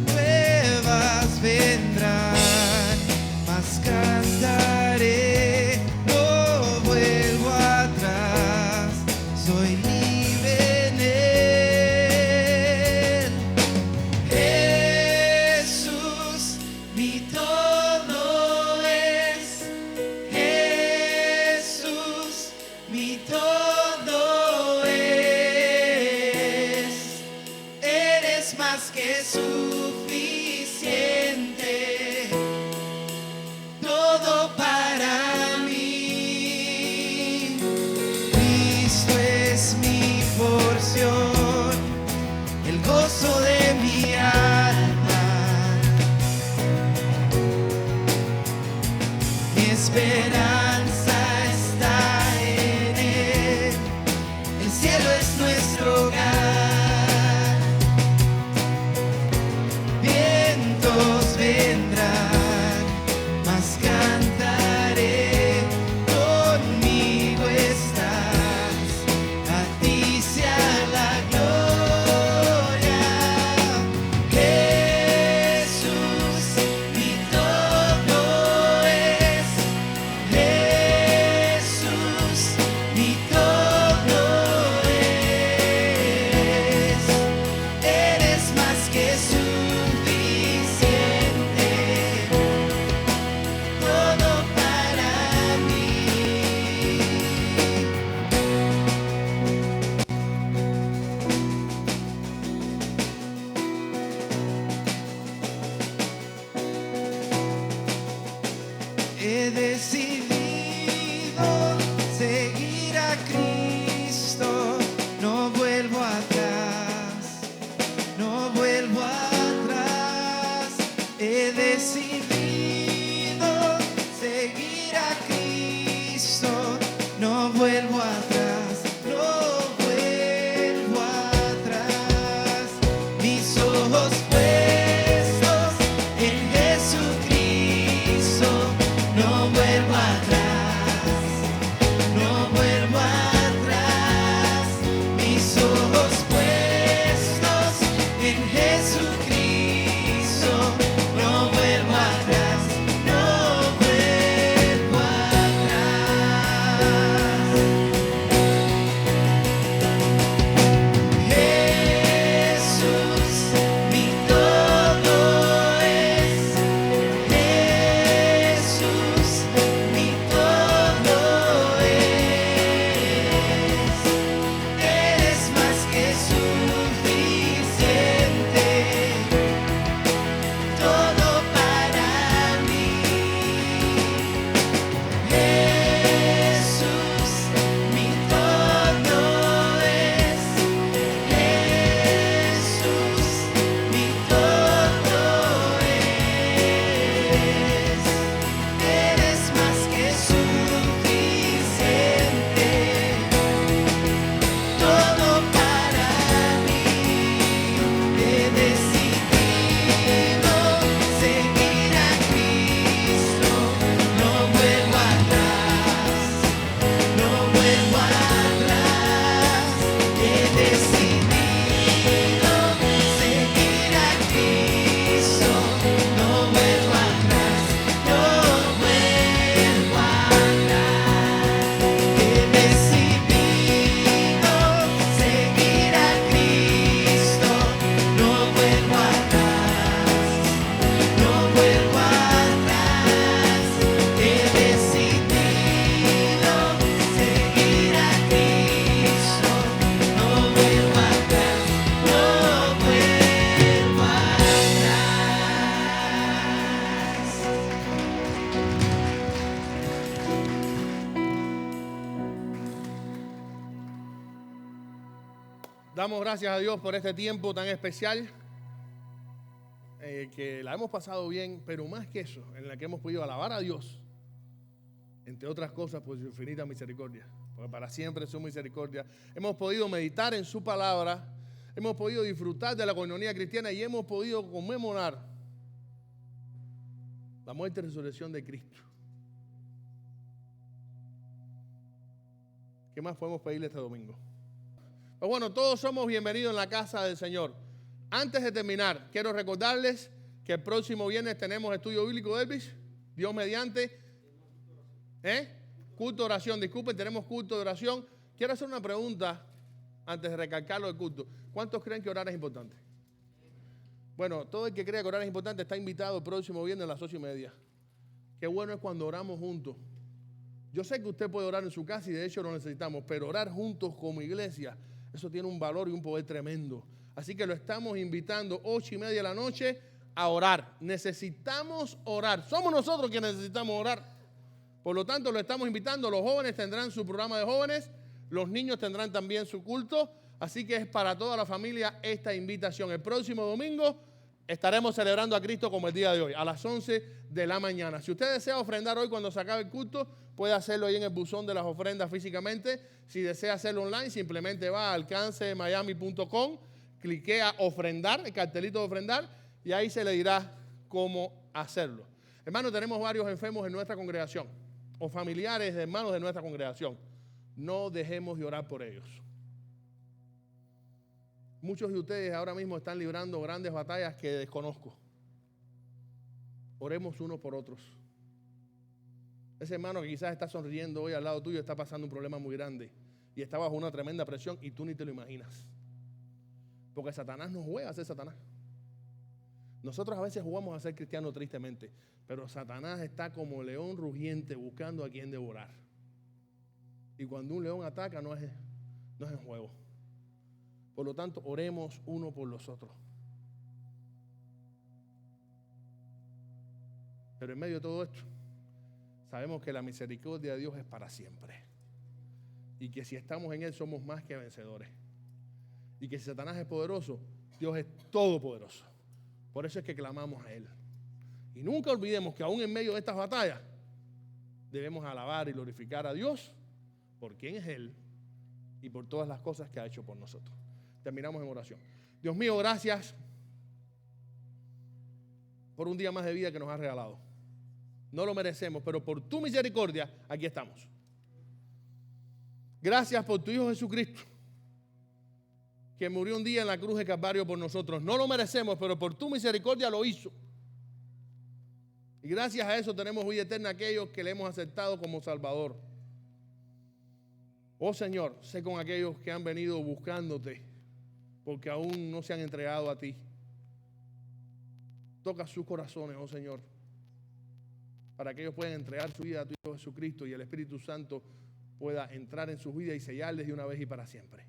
Pruebas vendrán, mas cantaré, no vuelvo atrás, soy libre en Él. Jesús, mi todo es. Jesús, mi todo es. Eres más que suficiente, todo para mí. Cristo es mi porción, el gozo de mi alma, mi esperanza está en Él, el cielo es nuestro hogar. Vientos vendrán, mas cantaré, conmigo estás, a ti sea la gloria. Jesús, mi todo es. Jesús, mi todo es. Eres más que suficiente, todo para mí. He decidido seguir a Cristo, no vuelvo atrás, no vuelvo atrás. He decidido seguir a Cristo, no vuelvo atrás, no vuelvo atrás. Mis ojos puestos en Jesucristo, no vuelvo atrás. Damos gracias a Dios por este tiempo tan especial, que la hemos pasado bien, pero más que eso, en la que hemos podido alabar a Dios, entre otras cosas, por su infinita misericordia, porque para siempre es su misericordia. Hemos podido meditar en su palabra, hemos podido disfrutar de la comunidad cristiana y hemos podido conmemorar la muerte y resurrección de Cristo. ¿Qué más podemos pedirle este domingo? Pues bueno, todos somos bienvenidos en la casa del Señor. Antes de terminar, quiero recordarles que el próximo viernes tenemos estudio bíblico de Elvis, Dios mediante. Culto de oración, disculpen, tenemos culto de oración. Quiero hacer una pregunta antes de recalcarlo del culto. ¿Cuántos creen que orar es importante? Bueno, todo el que crea que orar es importante está invitado el próximo viernes a las 8:30. Qué bueno es cuando oramos juntos. Yo sé que usted puede orar en su casa y de hecho lo necesitamos, pero orar juntos como iglesia, eso tiene un valor y un poder tremendo. Así que lo estamos invitando 8:30 de la noche a orar. Necesitamos orar. Somos nosotros quienes necesitamos orar. Por lo tanto, lo estamos invitando. Los jóvenes tendrán su programa de jóvenes. Los niños tendrán también su culto. Así que es para toda la familia esta invitación. El próximo domingo estaremos celebrando a Cristo como el día de hoy, a las 11 de la mañana. Si usted desea ofrendar hoy cuando se acabe el culto, puede hacerlo ahí en el buzón de las ofrendas físicamente. Si desea hacerlo online, simplemente va a alcancemiami.com, cliquea ofrendar, el cartelito de ofrendar, y ahí se le dirá cómo hacerlo. Hermanos, tenemos varios enfermos en nuestra congregación, o familiares de hermanos de nuestra congregación. No dejemos de orar por ellos. Muchos de ustedes ahora mismo están librando grandes batallas que desconozco. Oremos unos por otros. Ese hermano que quizás está sonriendo hoy al lado tuyo está pasando un problema muy grande y está bajo una tremenda presión y tú ni te lo imaginas. Porque Satanás no juega a ser Satanás. Nosotros a veces jugamos a ser cristianos tristemente, pero Satanás está como león rugiente buscando a quien devorar. Y cuando un león ataca no es en juego. Por lo tanto, oremos uno por los otros. Pero en medio de todo esto, sabemos que la misericordia de Dios es para siempre. Y que si estamos en Él somos más que vencedores. Y que si Satanás es poderoso, Dios es todopoderoso. Por eso es que clamamos a Él. Y nunca olvidemos que aún en medio de estas batallas, debemos alabar y glorificar a Dios por quién es Él y por todas las cosas que ha hecho por nosotros. Terminamos en oración. Dios mío, gracias por un día más de vida que nos has regalado. No lo merecemos, pero por tu misericordia aquí estamos. Gracias por tu Hijo Jesucristo, que murió un día en la cruz de Calvario por nosotros. No lo merecemos, pero por tu misericordia lo hizo. Y gracias a eso tenemos vida eterna aquellos que le hemos aceptado como Salvador. Oh Señor, sé con aquellos que han venido buscándote, porque aún no se han entregado a ti. Toca sus corazones, oh Señor, para que ellos puedan entregar su vida a tu Hijo Jesucristo y el Espíritu Santo pueda entrar en sus vidas y sellarles de una vez y para siempre.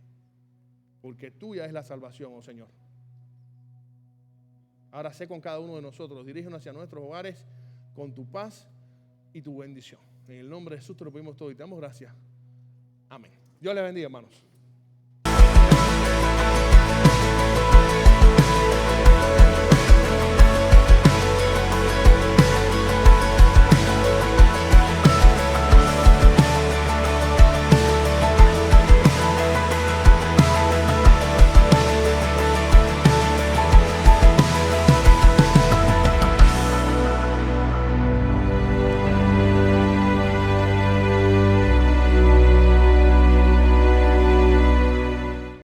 Porque tuya es la salvación, oh Señor. Ahora sé con cada uno de nosotros, dirígenos hacia nuestros hogares con tu paz y tu bendición. En el nombre de Jesús te lo pedimos todo y te damos gracias. Amén. Dios les bendiga, hermanos.